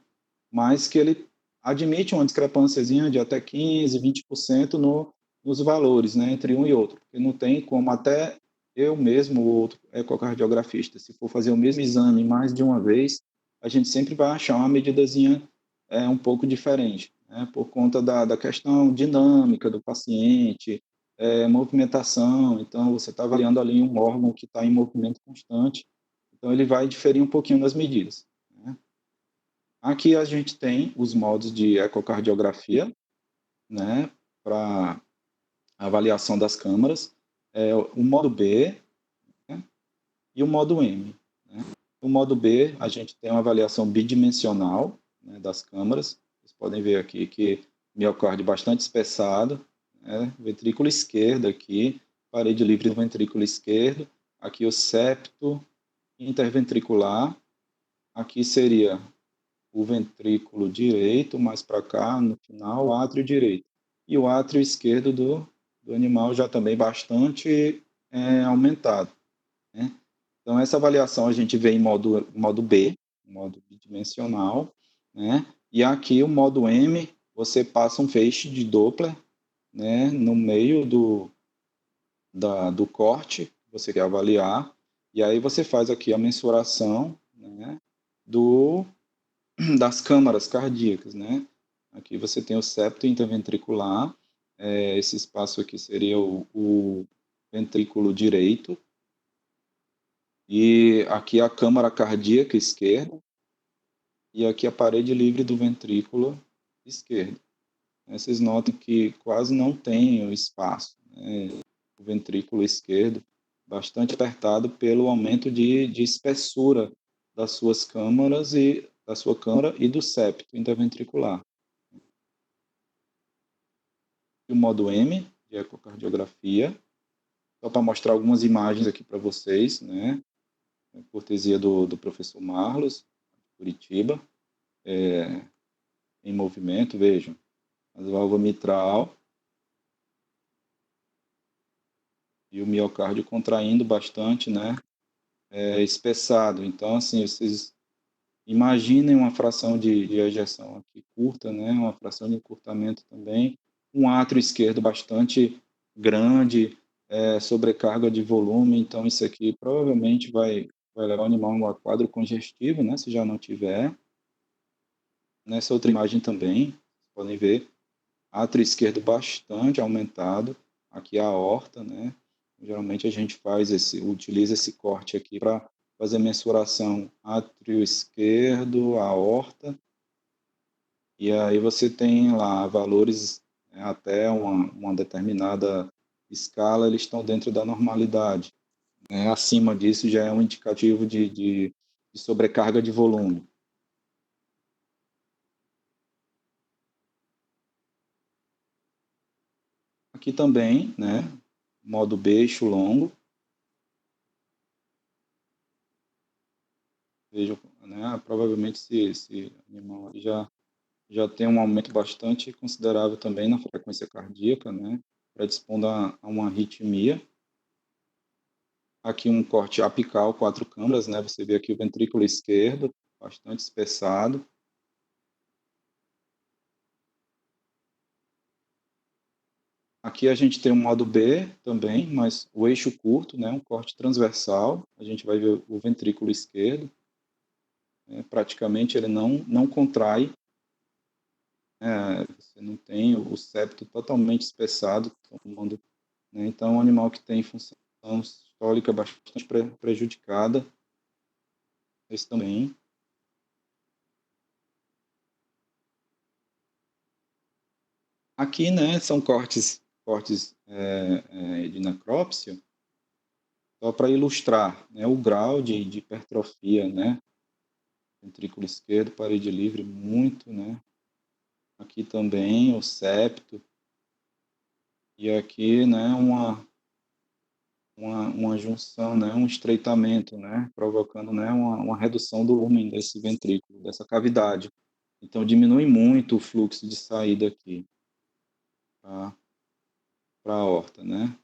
Mas que ele admite uma discrepânciazinha de até 15, 20% nos valores, né, entre um e outro, porque não tem como até eu mesmo, o outro ecocardiografista, se for fazer o mesmo exame mais de uma vez, a gente sempre vai achar uma medidazinha um pouco diferente. né, por conta da questão dinâmica do paciente, movimentação. Então, você está avaliando ali um órgão que está em movimento constante, então ele vai diferir um pouquinho nas medidas, né. Aqui a gente tem os modos de ecocardiografia, né, para avaliação das câmaras, o modo B, né, e o modo M, né. No modo B, a gente tem uma avaliação bidimensional, né, das câmaras. Vocês podem ver aqui que miocárdio bastante espessado, né, ventrículo esquerdo aqui, parede livre do ventrículo esquerdo, aqui o septo interventricular, aqui seria o ventrículo direito, mais para cá, no final, o átrio direito. E o átrio esquerdo do animal já também bastante aumentado, né? Então, essa avaliação a gente vê em modo B, modo bidimensional, né? E aqui o modo M, você passa um feixe de Doppler, né, no meio do corte que você quer avaliar, e aí você faz aqui a mensuração, né, das câmaras cardíacas, né? Aqui você tem o septo interventricular, esse espaço aqui seria o ventrículo direito, e aqui a câmara cardíaca esquerda, e aqui a parede livre do ventrículo esquerdo. Vocês notam que quase não tem o espaço, né? O ventrículo esquerdo bastante apertado pelo aumento de espessura das suas câmaras e da sua câmara e do septo interventricular. E o modo M de ecocardiografia, só para mostrar algumas imagens aqui para vocês, né? Cortesia do professor Marlos, Curitiba, em movimento, vejam, a válvula mitral e o miocárdio contraindo bastante, né? Espessado. Então, assim, vocês imaginem uma fração de ejeção aqui curta, né? Uma fração de encurtamento também, um átrio esquerdo bastante grande, sobrecarga de volume, então isso aqui provavelmente vai levar o animal a um quadro congestivo, né? Se já não tiver. Nessa outra imagem também, podem ver, átrio esquerdo bastante aumentado, aqui a aorta, né? Geralmente a gente utiliza esse corte aqui para fazer mensuração átrio esquerdo, aorta, e aí você tem lá valores, né, até uma determinada escala, eles estão dentro da normalidade, né? Acima disso já é um indicativo de sobrecarga de volume. Aqui também, né, modo B, eixo longo. Veja, né, provavelmente esse animal já tem um aumento bastante considerável também na frequência cardíaca, né, predispondo a uma arritmia. Aqui um corte apical, 4 câmaras, né, você vê aqui o ventrículo esquerdo, bastante espessado. Aqui a gente tem um modo B também, mas o eixo curto, né, um corte transversal. A gente vai ver o ventrículo esquerdo, né, praticamente ele não contrai, você não tem o septo totalmente espessado, tomando, né, então é um animal que tem função sistólica bastante prejudicada, esse também. Aqui, né, são cortes de necrópsia, só para ilustrar, né, o grau de hipertrofia, né, ventrículo esquerdo, parede livre, muito, né, aqui também o septo, e aqui, né, uma junção, né, um estreitamento, né, provocando, né, uma redução do volume desse ventrículo, dessa cavidade. Então, diminui muito o fluxo de saída aqui para a aorta, né?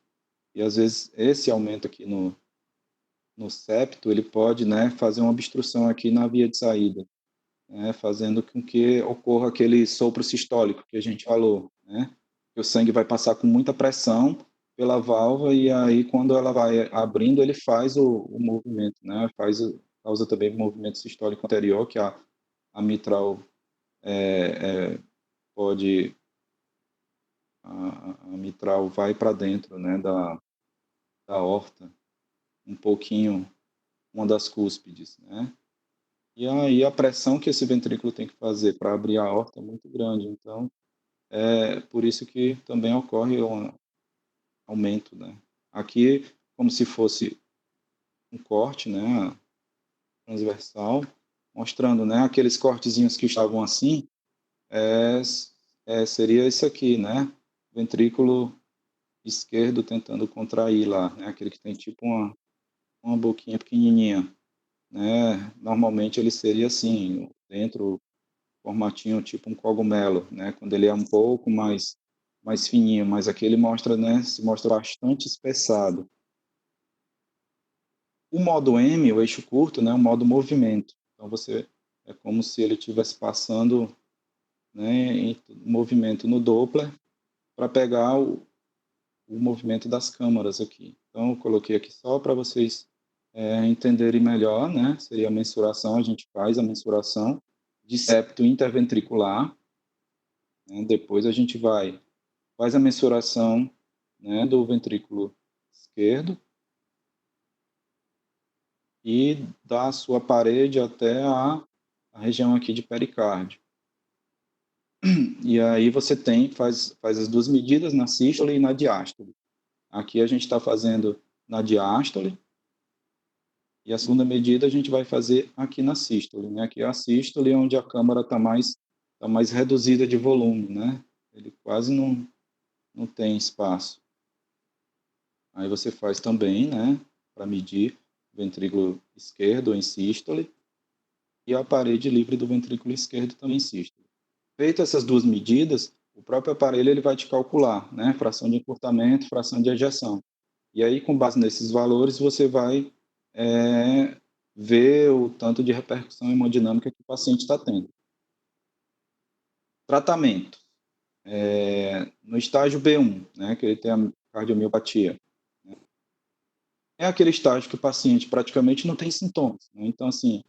E às vezes esse aumento aqui no septo, ele pode, né, fazer uma obstrução aqui na via de saída, né, fazendo com que ocorra aquele sopro sistólico que a gente falou, né? Que o sangue vai passar com muita pressão pela válvula e aí quando ela vai abrindo, ele faz o movimento, né? Causa também movimento sistólico anterior, que a mitral pode, a mitral vai para dentro, né, da aorta, um pouquinho, uma das cúspides, né? E aí a pressão que esse ventrículo tem que fazer para abrir a aorta é muito grande, então é por isso que também ocorre um aumento, né? Aqui, como se fosse um corte, né, transversal, mostrando, né, aqueles cortezinhos que estavam assim, é, seria esse aqui, né? Ventrículo esquerdo tentando contrair lá, né? Aquele que tem tipo uma boquinha pequenininha, né? Normalmente ele seria assim, dentro, formatinho tipo um cogumelo, né? Quando ele é um pouco mais fininho, mas aqui ele mostra, né? Se mostra bastante espessado. O modo M, o eixo curto, né? O modo movimento. Então você é como se ele estivesse passando, né? Em movimento no Doppler para pegar o movimento das câmaras aqui. Então, eu coloquei aqui só para vocês entenderem melhor, né? Seria a mensuração, a gente faz a mensuração de septo interventricular, né? Depois a gente faz a mensuração, né, do ventrículo esquerdo e da sua parede até a região aqui de pericárdio. E aí você faz as duas medidas na sístole e na diástole. Aqui a gente está fazendo na diástole, e a segunda medida a gente vai fazer aqui na sístole, né? Aqui é a sístole onde a câmara tá mais reduzida de volume, né? Ele quase não tem espaço. Aí você faz também, né? Para medir o ventrículo esquerdo em sístole e a parede livre do ventrículo esquerdo também em sístole. Feito essas duas medidas, o próprio aparelho ele vai te calcular, né? Fração de encurtamento, fração de ejeção. E aí, com base nesses valores, você vai ver o tanto de repercussão hemodinâmica que o paciente está tendo. Tratamento. No estágio B1, né, que ele tem a cardiomiopatia, né, é aquele estágio que o paciente praticamente não tem sintomas. Né? Então, assim,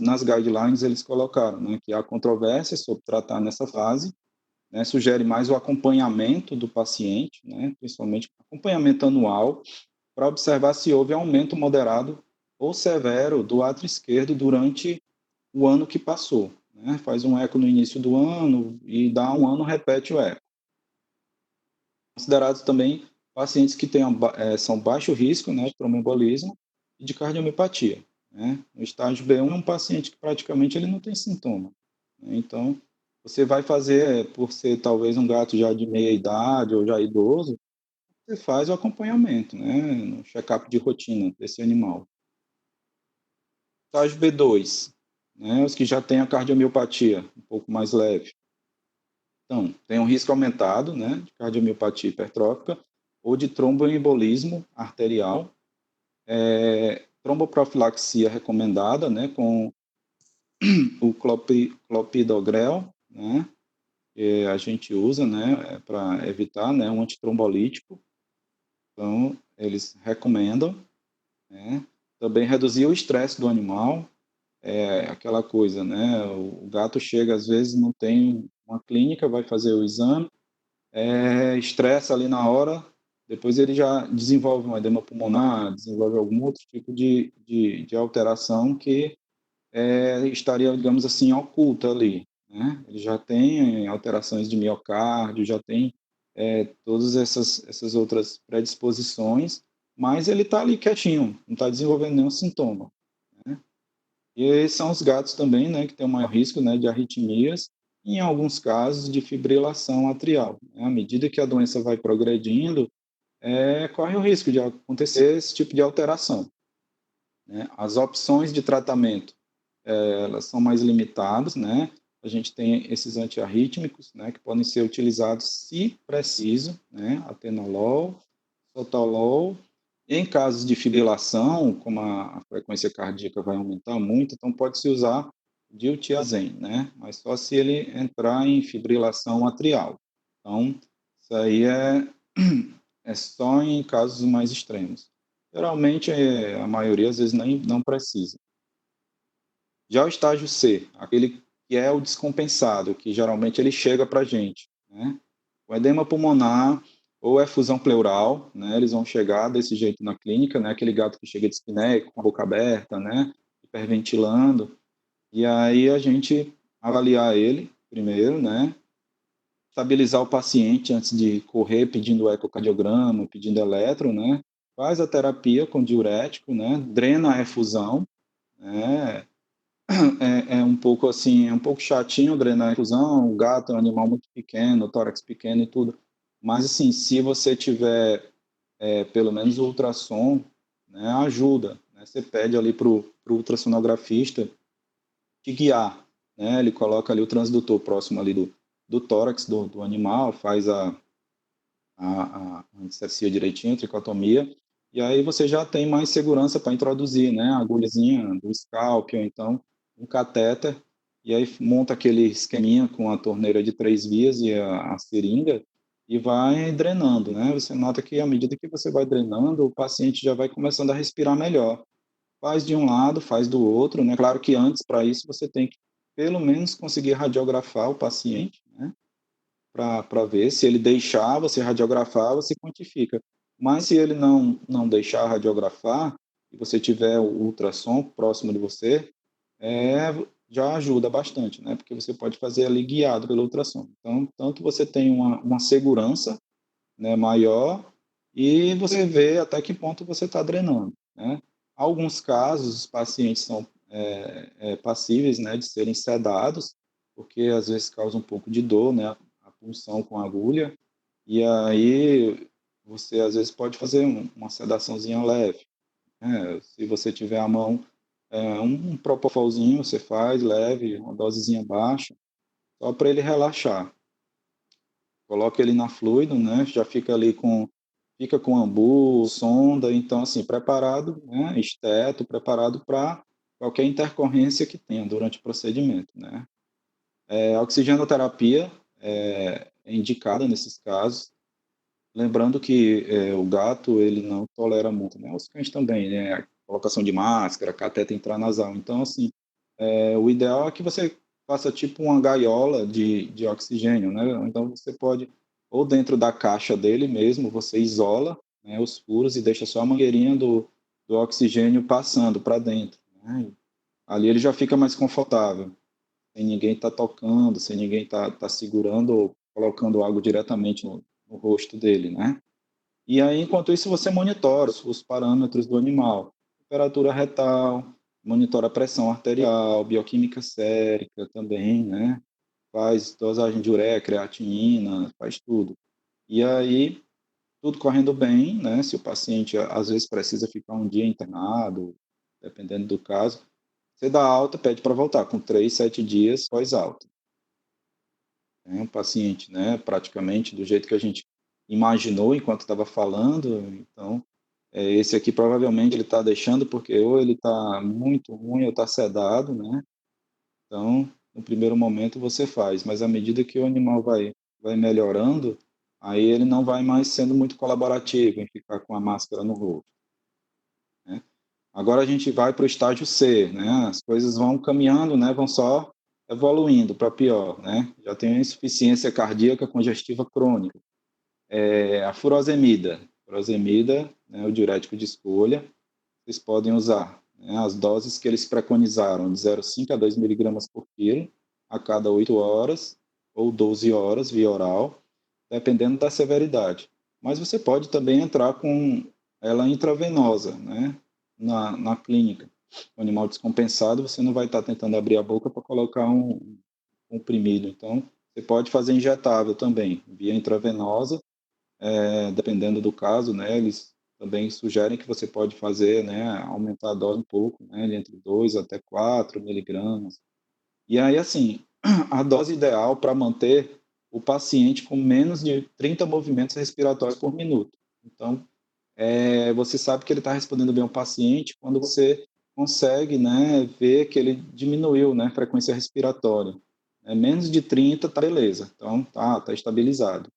nas guidelines eles colocaram, né, que há controvérsia sobre tratar nessa fase, né, sugere mais o acompanhamento do paciente, né, principalmente acompanhamento anual, para observar se houve aumento moderado ou severo do átrio esquerdo durante o ano que passou. Né? Faz um eco no início do ano e dá um ano, repete o eco. Considerados também pacientes que são baixo risco, né, de tromboembolismo e de cardiomiopatia. Né? No estágio B1 é um paciente que praticamente ele não tem sintoma. Né? Então, você vai fazer, por ser talvez um gato já de meia idade ou já idoso, você faz o acompanhamento, né, no check-up de rotina desse animal. Estágio B2, né, os que já têm a cardiomiopatia um pouco mais leve. Então, tem um risco aumentado, né, de cardiomiopatia hipertrófica ou de tromboembolismo arterial, tromboprofilaxia recomendada, né, com o clopidogrel, né, que a gente usa, né, para evitar, né, um antitrombolítico. Então, eles recomendam, né, também reduzir o estresse do animal, aquela coisa, né, o gato chega, às vezes não tem uma clínica, vai fazer o exame, estressa ali na hora, depois ele já desenvolve uma edema pulmonar, desenvolve algum outro tipo de alteração que estaria, digamos assim, oculta ali, né? Ele já tem alterações de miocárdio, já tem todas essas outras predisposições, mas ele está ali quietinho, não está desenvolvendo nenhum sintoma, né? E esses são os gatos também, né, que têm o maior risco, né, de arritmias e, em alguns casos, de fibrilação atrial. Né? À medida que a doença vai progredindo, corre o risco de acontecer esse tipo de alteração. Né? As opções de tratamento, elas são mais limitadas, né? A gente tem esses antiarrítmicos, né, que podem ser utilizados, se preciso, né, atenolol, sotalol. Em casos de fibrilação, como a frequência cardíaca vai aumentar muito, então pode-se usar diltiazem, né? Mas só se ele entrar em fibrilação atrial. Então, isso aí é só em casos mais extremos. Geralmente, a maioria, às vezes, nem não precisa. Já o estágio C, aquele que é o descompensado, que geralmente ele chega para a gente, né? O edema pulmonar ou é fusão pleural, né? Eles vão chegar desse jeito na clínica, né? Aquele gato que chega de espinéia, com a boca aberta, né? Hiperventilando. E aí a gente avaliar ele primeiro, né? Estabilizar o paciente antes de correr pedindo ecocardiograma, pedindo eletro, né? Faz a terapia com diurético, né? Drena a efusão, né? É um pouco assim, é um pouco chatinho drenar a infusão, o gato é um animal muito pequeno, o tórax pequeno e tudo. Mas assim, se você tiver pelo menos o ultrassom, né, ajuda. Né? Você pede ali para o ultrassonografista te guiar. Né? Ele coloca ali o transdutor próximo ali do tórax do animal, faz a anestesia direitinho, a tricotomia, e aí você já tem mais segurança para introduzir, né, a agulhazinha do scalp, ou então um catéter, e aí monta aquele esqueminha com a torneira de 3 vias e a seringa, e vai drenando, né? Você nota que à medida que você vai drenando, o paciente já vai começando a respirar melhor. Faz de um lado, faz do outro, né? Claro que antes, para isso, você tem que pelo menos conseguir radiografar o paciente, né? Para ver. Se ele deixar você radiografar, você quantifica. Mas se ele não deixar radiografar, e você tiver o ultrassom próximo de você, já ajuda bastante, né? Porque você pode fazer ali guiado pelo ultrassom. Então, tanto você tem uma segurança, né, maior, e você vê até que ponto você está drenando, né? Alguns casos, os pacientes são passíveis, né, de serem sedados, porque às vezes causa um pouco de dor, né, a punção com a agulha, e aí você às vezes pode fazer uma sedaçãozinha leve, né? Se você tiver à mão um propofolzinho, você faz leve, uma dosezinha baixa, só para ele relaxar. Coloca ele na fluido, né? Já fica com ambu, sonda, então assim, preparado, né? Esteto, preparado para qualquer intercorrência que tenha durante o procedimento, né? A oxigenoterapia é indicada nesses casos, lembrando que o gato ele não tolera muito, né? Os cães também, né? A colocação de máscara, cateter intranasal. Então, assim, o ideal é que você faça tipo uma gaiola de oxigênio, né? Então, você pode, ou dentro da caixa dele mesmo, você isola, né, os furos e deixa só a mangueirinha do oxigênio passando para dentro, né? Ali ele já fica mais confortável, sem ninguém estar tocando, sem ninguém estar segurando ou colocando algo diretamente no rosto dele, né? E aí, enquanto isso, você monitora os parâmetros do animal. Temperatura retal, monitora a pressão arterial, bioquímica sérica também, né? Faz dosagem de ureia, creatinina, faz tudo. E aí, tudo correndo bem, né? Se o paciente, às vezes, precisa ficar um dia internado, dependendo do caso, você dá alta, pede para voltar, com 3, 7 dias pós-alta. É um paciente, né? Praticamente do jeito que a gente imaginou enquanto estava falando, então esse aqui provavelmente ele está deixando porque ou ele está muito ruim ou está sedado, né? Então, no primeiro momento você faz, mas à medida que o animal vai melhorando, aí ele não vai mais sendo muito colaborativo em ficar com a máscara no rosto, né? Agora a gente vai para o estágio C, né? As coisas vão caminhando, né? Vão só evoluindo para pior, né? Já tem insuficiência cardíaca congestiva crônica, a furosemida. Furosemida, né, o diurético de escolha, vocês podem usar, né, as doses que eles preconizaram, de 0,5 a 2 miligramas por quilo, a cada 8 horas ou 12 horas via oral, dependendo da severidade. Mas você pode também entrar com ela intravenosa, né, na clínica. O animal descompensado, você não vai estar tentando abrir a boca para colocar um comprimido. Então, você pode fazer injetável também, via intravenosa, dependendo do caso, né, eles também sugerem que você pode fazer, né, aumentar a dose um pouco, né, entre 2 até 4 miligramas. E aí, assim, a dose ideal para manter o paciente com menos de 30 movimentos respiratórios por minuto. Então, você sabe que ele está respondendo bem ao paciente quando você consegue, né, ver que ele diminuiu, né, a frequência respiratória. Menos de 30, tá beleza. Então, tá estabilizado.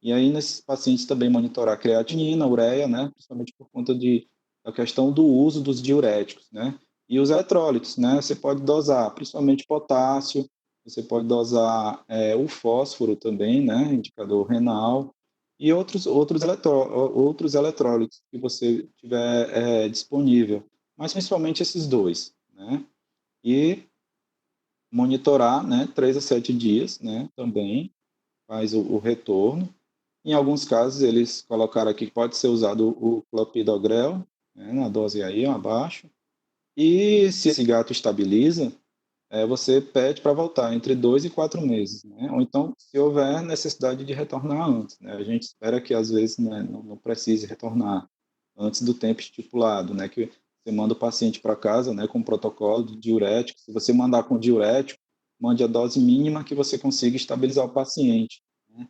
E aí, nesses pacientes também monitorar creatinina, ureia, né? Principalmente por conta da questão do uso dos diuréticos, né? E os eletrólitos, né? Você pode dosar, principalmente potássio, você pode dosar o fósforo também, né, indicador renal, e outros eletrólitos que você tiver disponível, mas principalmente esses dois, né? E monitorar, né, 3 a 7 dias, né, também faz o retorno. Em alguns casos, eles colocaram aqui que pode ser usado o clopidogrel, né, na dose aí abaixo. E se esse gato estabiliza, você pede para voltar entre 2 e 4 meses, né? Ou então, se houver necessidade de retornar antes, né? A gente espera que às vezes, né, não precise retornar antes do tempo estipulado, né? Que você manda o paciente para casa, né, com protocolo de diurético. Se você mandar com diurético, mande a dose mínima que você consiga estabilizar o paciente, né?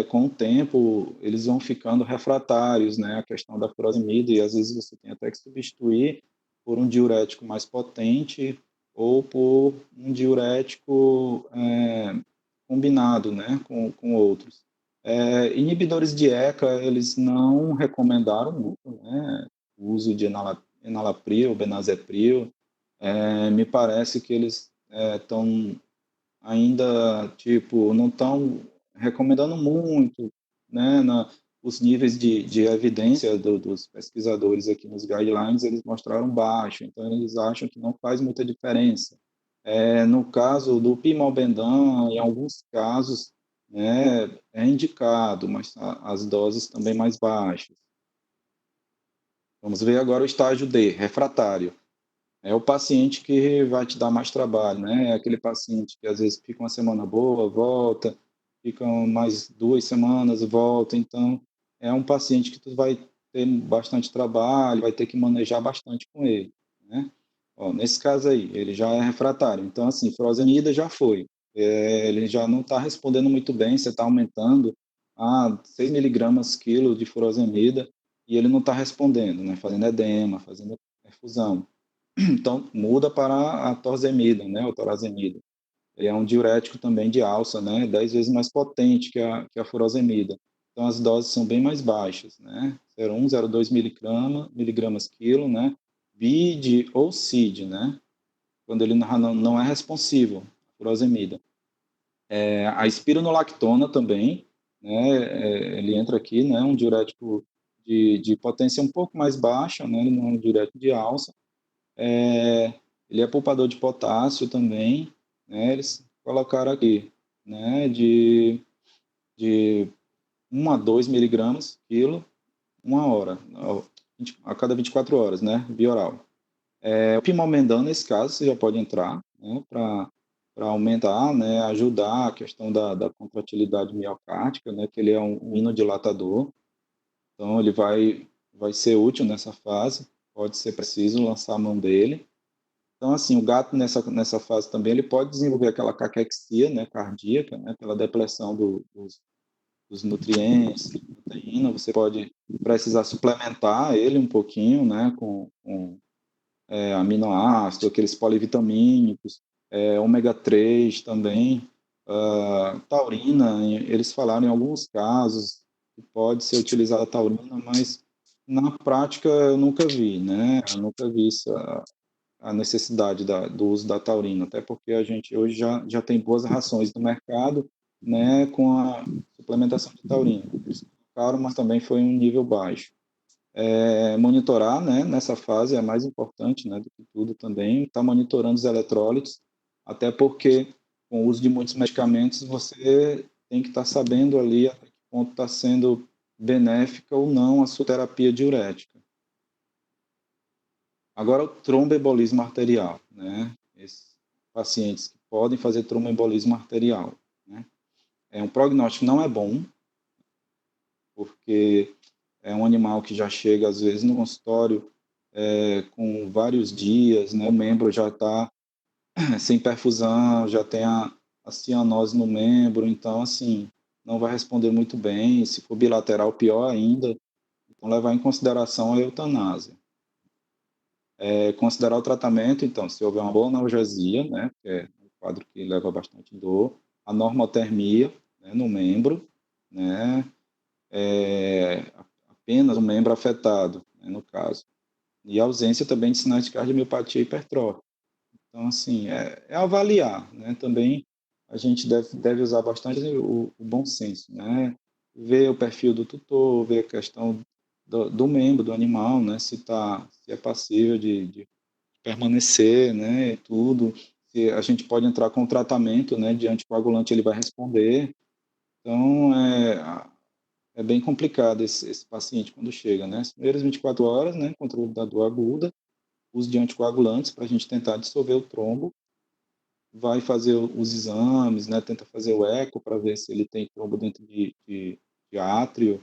Com o tempo, eles vão ficando refratários, né? A questão da furosemida, e às vezes você tem até que substituir por um diurético mais potente ou por um diurético combinado, né, com outros. Inibidores de ECA, eles não recomendaram muito, né, o uso de enalapril, benazepril. Me parece que eles estão ainda, tipo, não estão recomendando muito, né, os níveis de evidência dos pesquisadores aqui nos guidelines, eles mostraram baixo, então eles acham que não faz muita diferença. No caso do pimobendan, em alguns casos, né, é indicado, mas as doses também mais baixas. Vamos ver agora o estágio D, refratário. É o paciente que vai te dar mais trabalho, né? É aquele paciente que às vezes fica uma semana boa, volta, fica mais 2 semanas, volta. Então, é um paciente que tu vai ter bastante trabalho, vai ter que manejar bastante com ele, né? Ó, nesse caso aí, ele já é refratário. Então, assim, furosemida já foi. Ele já não está respondendo muito bem, você está aumentando a 6 miligramas quilo de furosemida e ele não está respondendo, né? Fazendo edema, fazendo perfusão. Então, muda para a torzemida, né, ou torazemida. Ele é um diurético também de alça, né, 10 vezes mais potente que a furosemida. Então, as doses são bem mais baixas, né, 0,1, 0,2 miligramas quilo, né, BID ou CID, né, quando ele não é responsivo, a furosemida. A espironolactona também, né, ele entra aqui, né, um diurético de potência um pouco mais baixa, né, ele não é um diurético de alça. Ele é poupador de potássio também, né? Eles colocaram aqui, né? De 1 a 2 miligramas quilo, 1 hora, a cada 24 horas, né? Bioral. O pimobendan, nesse caso, você já pode entrar, né? Para aumentar, né? Ajudar a questão da contratilidade miocárdica, né? Que ele é um inodilatador. Então, ele vai ser útil nessa fase. Pode ser preciso lançar a mão dele. Então, assim, o gato nessa fase também ele pode desenvolver aquela caquexia, né, cardíaca, né, pela depressão dos nutrientes, proteína. Você pode precisar suplementar ele um pouquinho, né, com aminoácido, aqueles polivitamínicos, ômega 3 também, taurina. Eles falaram em alguns casos que pode ser utilizada a taurina, mas na prática eu nunca vi, né? Eu nunca vi isso, a necessidade do uso da taurina, até porque a gente hoje já tem boas rações no mercado, né, com a suplementação de taurina. Eles colocaram, mas também foi um nível baixo. Monitorar, né, nessa fase é mais importante, né, do que tudo também, estar monitorando os eletrólitos, até porque com o uso de muitos medicamentos você tem que estar sabendo ali até que ponto está sendo benéfica ou não a sua terapia diurética. Agora, o tromboembolismo arterial, né? Esses pacientes que podem fazer tromboembolismo arterial, né? Um prognóstico não é bom, porque é um animal que já chega, às vezes, no consultório com vários dias, né? O membro já está sem perfusão, já tem a cianose no membro, então, assim, não vai responder muito bem. Se for bilateral, pior ainda. Então, levar em consideração a eutanásia. Considerar o tratamento, então, se houver uma boa analgesia, né, que é um quadro que leva bastante dor, a normotermia, né, no membro, né, apenas o membro afetado, né, no caso, e a ausência também de sinais de cardiomiopatia hipertrófica. Então, assim, é avaliar, né? Também a gente deve usar bastante o bom senso, né? Ver o perfil do tutor, ver a questão do membro, do animal, né? Se é passível de permanecer, né? E tudo. Se a gente pode entrar com tratamento, né? De anticoagulante, ele vai responder. Então, é bem complicado esse paciente quando chega, né? As primeiras 24 horas, né? Controle da dor aguda, uso de anticoagulantes para a gente tentar dissolver o trombo, vai fazer os exames, né? Tenta fazer o eco para ver se ele tem trombo dentro de átrio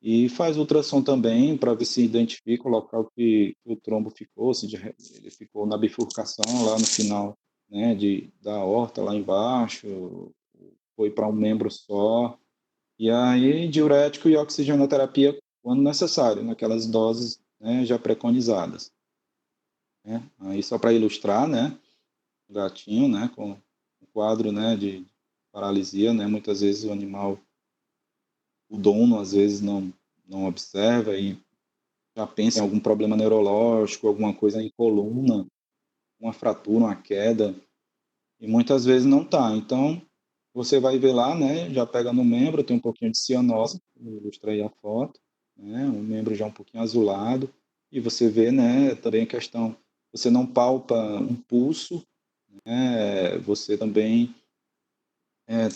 e faz ultrassom também para ver se identifica o local que o trombo ficou, se ele ficou na bifurcação lá no final, né? Da aorta lá embaixo, foi para um membro só. E aí, diurético e oxigenoterapia quando necessário, naquelas doses, né, já preconizadas, né? Aí só para ilustrar, né, o gatinho, né, com um quadro, né, de paralisia, né, muitas vezes o animal, o dono às vezes não observa e já pensa em algum problema neurológico, alguma coisa em coluna, uma fratura, uma queda, e muitas vezes não tá. Então, você vai ver lá, né, já pega no membro, tem um pouquinho de cianose, vou ilustrar aí a foto, né, o membro já um pouquinho azulado, e você vê, né, também a questão, você não palpa um pulso, né, você também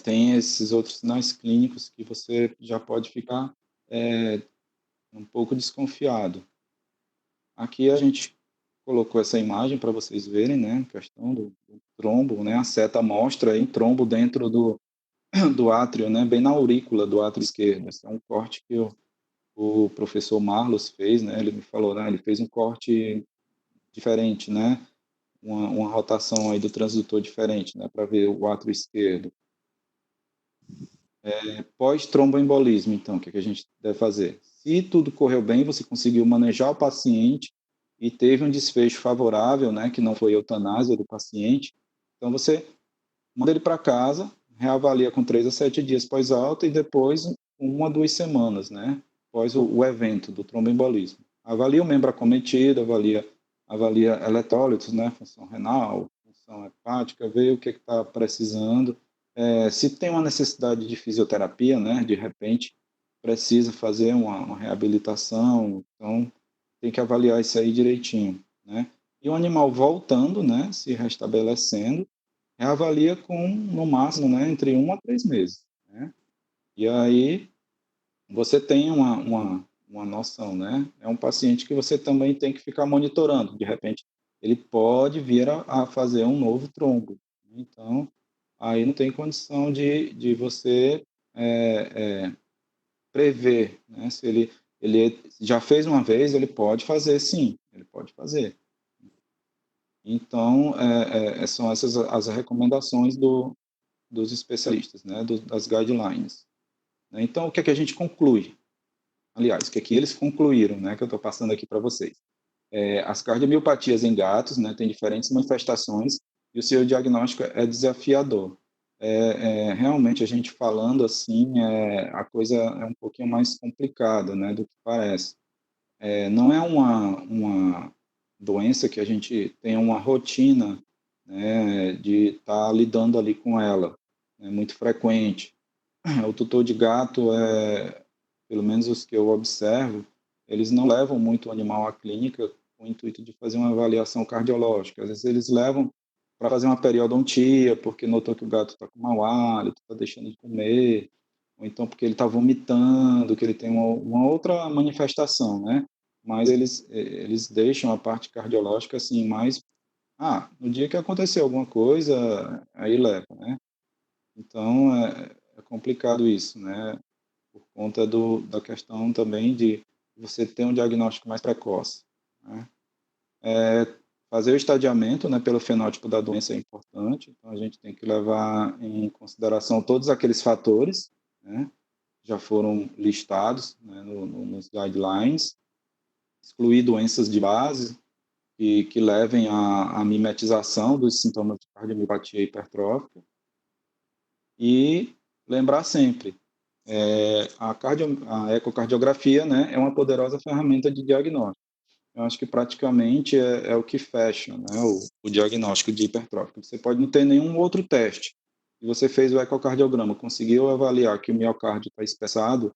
tem esses outros sinais clínicos que você já pode ficar é, um pouco desconfiado. Aqui a gente colocou essa imagem para vocês verem, né, a questão do trombo, né, a seta mostra aí um trombo dentro do átrio, né, bem na aurícula do átrio esquerdo. Esse é um corte que o professor Marlos fez, né, ele me falou, né, ele fez um corte diferente, né, uma rotação aí do transdutor diferente, né, para ver o átrio esquerdo. Pós-tromboembolismo, então, o que a gente deve fazer? Se tudo correu bem, você conseguiu manejar o paciente e teve um desfecho favorável, né, que não foi eutanásia do paciente, então você manda ele para casa, reavalia com 3 a 7 dias pós-alta e depois 1 a 2 semanas, né, após o evento do tromboembolismo. Avalia o membro acometido, avalia eletrólitos, né, função renal, função hepática, vê o que está precisando. Se tem uma necessidade de fisioterapia, né, de repente precisa fazer uma reabilitação, então tem que avaliar isso aí direitinho, né. E o animal voltando, né, se restabelecendo, reavalia com, no máximo, né, entre 1 a 3 meses, né. E aí você tem uma noção, né? É um paciente que você também tem que ficar monitorando. De repente, ele pode vir a fazer um novo trombo. Então, aí não tem condição de você prever, né? Se ele já fez uma vez, ele pode fazer sim, ele pode fazer. Então, são essas as recomendações dos especialistas, né? Das guidelines. Então, o que é que a gente conclui? Aliás, o que é que eles concluíram, né, que eu estou passando aqui para vocês. As cardiomiopatias em gatos, né, têm diferentes manifestações e o seu diagnóstico é desafiador. Realmente, a gente falando assim, a coisa é um pouquinho mais complicada, né, do que parece. Não é uma doença que a gente tem uma rotina, né, de estar tá lidando ali com ela, é muito frequente. O tutor de gato, pelo menos os que eu observo, eles não levam muito o animal à clínica com o intuito de fazer uma avaliação cardiológica. Às vezes eles levam para fazer uma periodontia, porque notou que o gato está com mau hálito, está deixando de comer, ou então porque ele está vomitando, que ele tem uma outra manifestação, né? Mas eles deixam a parte cardiológica assim mais, no dia que aconteceu alguma coisa, aí leva, né? Então é complicado isso, né? Por conta da questão também de você ter um diagnóstico mais precoce, né? Fazer o estadiamento, né, pelo fenótipo da doença é importante, então a gente tem que levar em consideração todos aqueles fatores, né, já foram listados, né, nos guidelines, excluir doenças de base que levem à mimetização dos sintomas de cardiomiopatia hipertrófica e lembrar sempre, a ecocardiografia, né, é uma poderosa ferramenta de diagnóstico. eu acho que praticamente é o que fecha, né, o diagnóstico de hipertrófica. Você pode não ter nenhum outro teste. Se você fez o ecocardiograma, conseguiu avaliar que o miocárdio está espessado,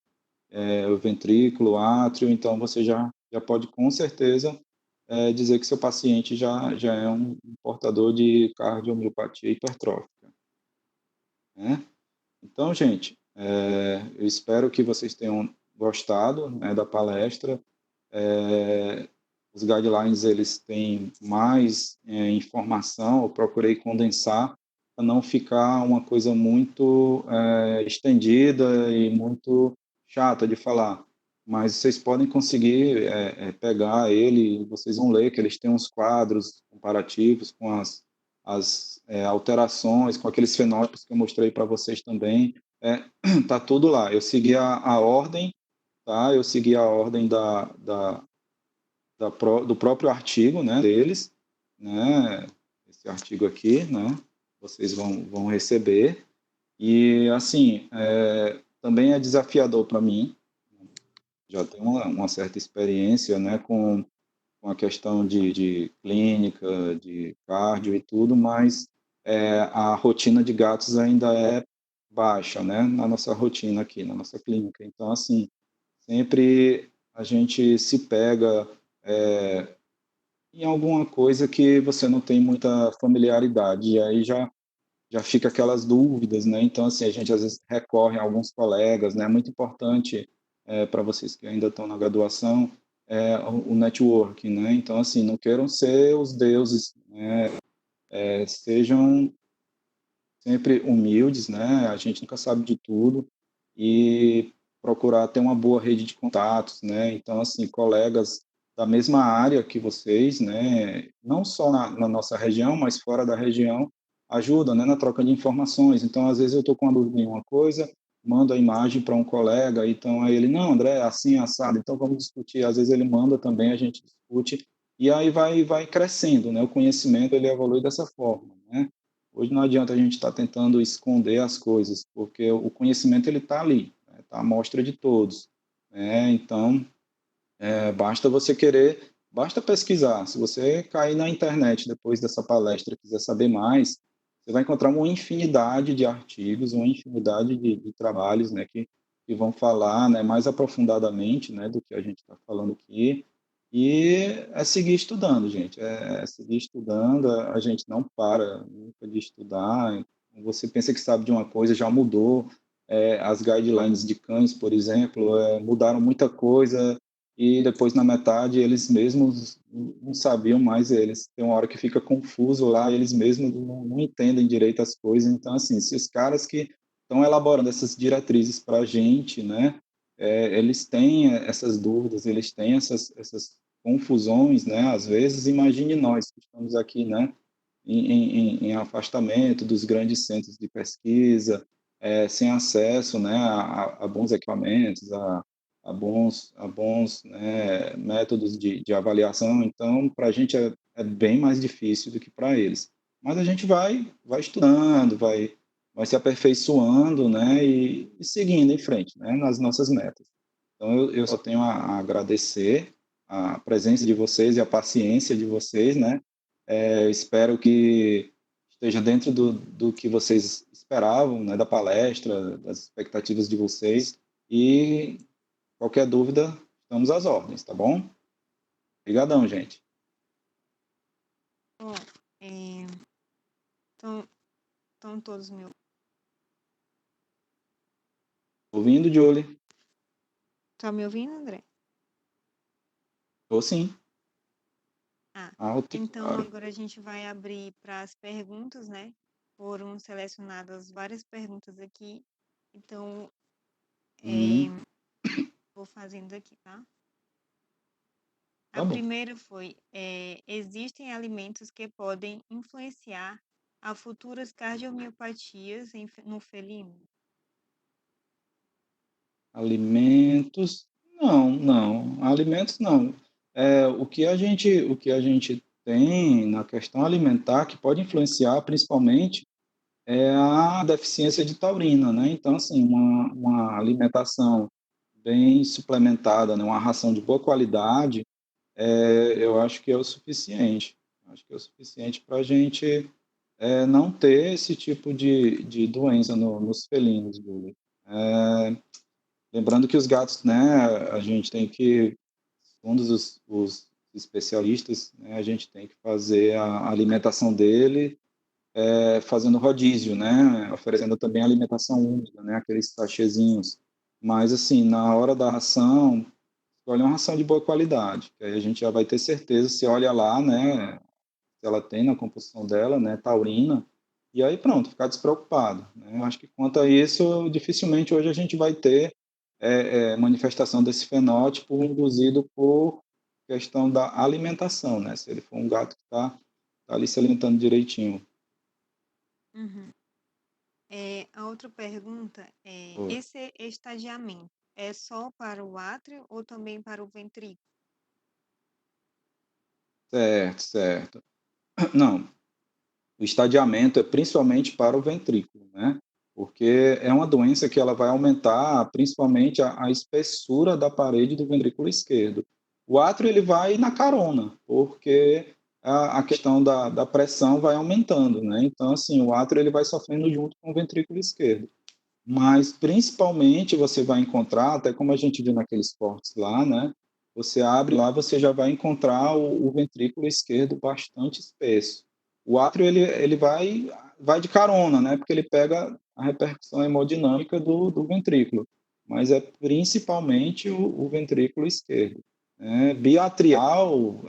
o ventrículo, o átrio, então você já pode com certeza dizer que seu paciente já é um portador de cardiomiopatia hipertrófica, né? Então, gente, eu espero que vocês tenham gostado, né, da palestra. Os guidelines eles têm mais informação, eu procurei condensar para não ficar uma coisa muito estendida e muito chata de falar. Mas vocês podem conseguir pegar ele, vocês vão ler que eles têm uns quadros comparativos com as alterações, com aqueles fenótipos que eu mostrei para vocês também. Tá tudo lá. Eu segui a ordem, tá? Eu segui a ordem do próprio artigo, né, deles, né, esse artigo aqui, né, vocês vão receber, e assim, também é desafiador para mim, já tenho uma certa experiência, né, com a questão de clínica, de cardio e tudo, mas a rotina de gatos ainda é baixa, né, na nossa rotina aqui, na nossa clínica, então assim, sempre a gente se pega em alguma coisa que você não tem muita familiaridade, e aí já fica aquelas dúvidas, né? Então, assim, a gente às vezes recorre a alguns colegas, né? É muito importante para vocês que ainda estão na graduação, o networking, né? Então, assim, não queiram ser os deuses, né? Sejam sempre humildes, né? A gente nunca sabe de tudo e procurar ter uma boa rede de contatos, né? Então, assim, colegas da mesma área que vocês, né? Não só na nossa região, mas fora da região, ajuda, né? Na troca de informações. Então, às vezes eu estou com uma dúvida em uma coisa, mando a imagem para um colega, então aí ele, não, André, assim, assado, então vamos discutir. Às vezes ele manda também, a gente discute, e aí vai crescendo, né? O conhecimento, ele evolui dessa forma, né? Hoje não adianta a gente estar tentando esconder as coisas, porque o conhecimento ele está ali, está à mostra de todos. Então, basta você querer, basta pesquisar. Se você cair na internet depois dessa palestra e quiser saber mais, você vai encontrar uma infinidade de artigos, uma infinidade de trabalhos, né, que vão falar, né, mais aprofundadamente, né, do que a gente está falando aqui. E é seguir estudando, gente. É seguir estudando. A gente não para nunca de estudar. Você pensa que sabe de uma coisa, já mudou. As guidelines de cães, por exemplo, mudaram muita coisa e depois na metade eles mesmos não sabiam mais, eles tem uma hora que fica confuso lá, eles mesmos não entendem direito as coisas. Então, assim, se os caras que estão elaborando essas diretrizes para a gente, né, eles têm essas dúvidas, eles têm essas confusões, né, às vezes, imagine nós que estamos aqui, né, em afastamento dos grandes centros de pesquisa, sem acesso, né, a bons equipamentos, a bons né, métodos de avaliação. Então, para a gente é bem mais difícil do que para eles. Mas a gente vai estudando, vai se aperfeiçoando, né, e seguindo em frente, né, nas nossas metas. Então, eu só tenho a agradecer a presença de vocês e a paciência de vocês, né. Espero que esteja dentro do que vocês esperavam, né, da palestra, das expectativas de vocês. E qualquer dúvida, estamos às ordens, tá bom? Obrigadão, gente. Bom, estão todos me ouvindo? Ouvindo, Julie? Tá me ouvindo, André? Tô sim. Ah, Alto e então claro. agora a gente vai abrir para as perguntas, né? Foram selecionadas várias perguntas aqui, então Uhum, vou fazendo aqui, tá? A tá bom. primeira foi: existem alimentos que podem influenciar a futuras cardiomiopatias no felino? Alimentos? Não, não. Alimentos não. O que a gente tem na questão alimentar que pode influenciar principalmente é a deficiência de taurina, né? Então, assim, uma alimentação bem suplementada, né? Uma ração de boa qualidade, eu acho que é o suficiente. Acho que é o suficiente para a gente não ter esse tipo de doença nos felinos, Júlio. É, lembrando que os gatos, né, a gente tem que, segundo os especialistas, né, a gente tem que fazer a alimentação dele fazendo rodízio, né, oferecendo também alimentação úmida, né, aqueles sachêzinhos. Mas, assim, na hora da ração, escolhe uma ração de boa qualidade, que aí a gente já vai ter certeza, se olha lá, né, se ela tem na composição dela, né, taurina, e aí pronto, ficar despreocupado. Né? Eu acho que quanto a isso, dificilmente hoje a gente vai ter manifestação desse fenótipo induzido por questão da alimentação, né? Se ele for um gato que está ali se alimentando direitinho. Uhum. A outra pergunta é: Pô, esse estadiamento é só para o átrio ou também para o ventrículo? certo, certo. Não, o estadiamento é principalmente para o ventrículo, né? Porque é uma doença que ela vai aumentar principalmente a espessura da parede do ventrículo esquerdo. O átrio ele vai na carona, porque a questão da pressão vai aumentando, né? Então, assim, o átrio ele vai sofrendo junto com o ventrículo esquerdo. Mas, principalmente, você vai encontrar, até como a gente viu naqueles cortes lá, né? Você abre lá, você já vai encontrar o ventrículo esquerdo bastante espesso. O átrio, ele vai de carona, né? Porque ele pega a repercussão hemodinâmica do ventrículo. Mas é principalmente o ventrículo esquerdo. Biatrial,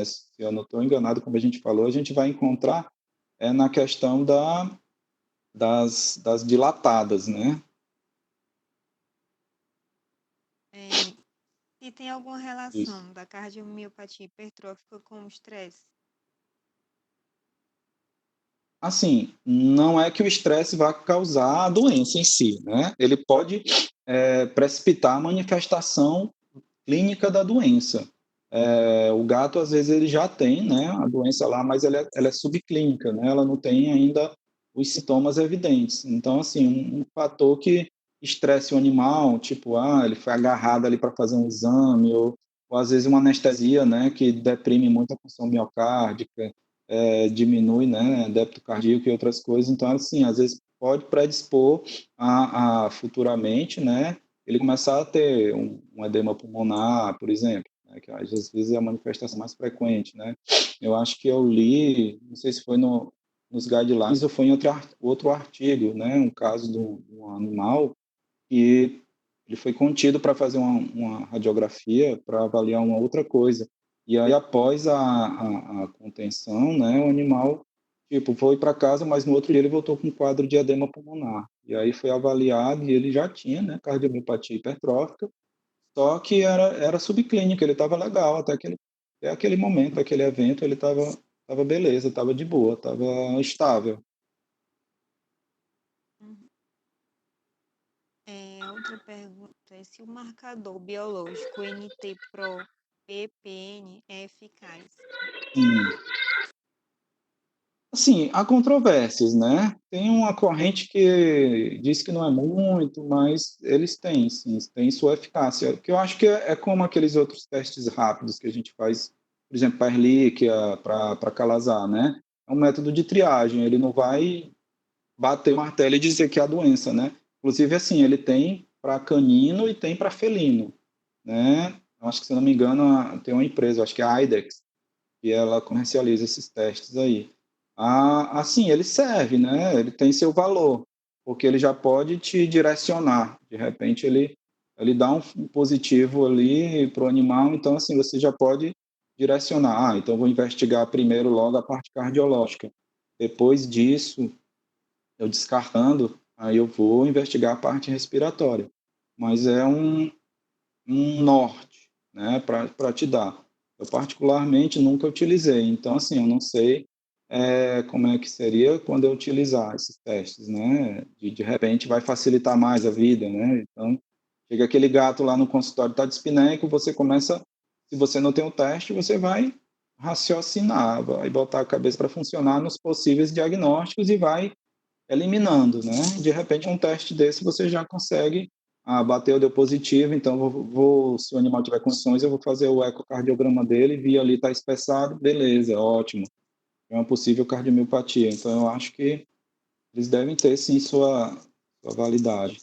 se eu não estou enganado, como a gente falou, a gente vai encontrar na questão das dilatadas, né? É, e tem alguma Isso. relação da cardiomiopatia hipertrófica com o estresse? Assim, não é que o estresse vá causar a doença em si, né? Ele pode precipitar a manifestação clínica da doença. O gato, às vezes, ele já tem, né, a doença lá, mas ela é subclínica, né? Ela não tem ainda os sintomas evidentes. Então, assim, um fator que estresse o animal, tipo, ele foi agarrado ali para fazer um exame, ou às vezes uma anestesia, né, que deprime muito a função miocárdica, diminui, né, débito cardíaco e outras coisas. Então, assim, às vezes pode predispor a futuramente, né, ele começar a ter um edema pulmonar, por exemplo, né, que às vezes é a manifestação mais frequente, né. Eu acho que eu li, não sei se foi nos guidelines ou foi em outro artigo, né, um caso de um animal que ele foi contido para fazer uma radiografia para avaliar uma outra coisa. E aí, após a contenção, né, o animal, tipo, foi para casa, mas no outro dia ele voltou com um quadro de edema pulmonar. E aí foi avaliado e ele já tinha, né, cardiomiopatia hipertrófica, só que era subclínica, ele estava legal, até aquele momento, aquele evento, ele estava beleza, estava de boa, estava estável. Uhum. Outra pergunta é se o marcador biológico NT-proBPN é eficaz. Sim. Assim, há controvérsias, né? Tem uma corrente que diz que não é muito, mas eles têm, sim, têm sua eficácia. Que eu acho que é como aqueles outros testes rápidos que a gente faz, por exemplo, para Ehrlichia, para Calazar, né? É um método de triagem, ele não vai bater o martelo e dizer que é a doença, né? Inclusive, assim, ele tem para canino e tem para felino, né? Eu acho que, se eu não me engano, tem uma empresa, acho que é a IDEX, que ela comercializa esses testes aí. Assim, ele serve, né? Ele tem seu valor, porque ele já pode te direcionar. De repente, ele dá um positivo ali para o animal, então, assim, você já pode direcionar. Então, vou investigar primeiro logo a parte cardiológica. Depois disso, eu descartando, aí eu vou investigar a parte respiratória. Mas é um norte, né, para te dar. Eu particularmente nunca utilizei, então assim, eu não sei como é que seria quando eu utilizar esses testes, né? De repente vai facilitar mais a vida, né? Então chega aquele gato lá no consultório está dispineico, você começa, se você não tem o teste, você vai raciocinar, vai botar a cabeça para funcionar nos possíveis diagnósticos e vai eliminando, né? De repente um teste desse você já consegue bateu, deu positivo, então se o animal tiver condições, eu vou fazer o ecocardiograma dele, vi ali está espessado, beleza, ótimo. É uma possível cardiomiopatia. Então, eu acho que eles devem ter, sim, sua validade.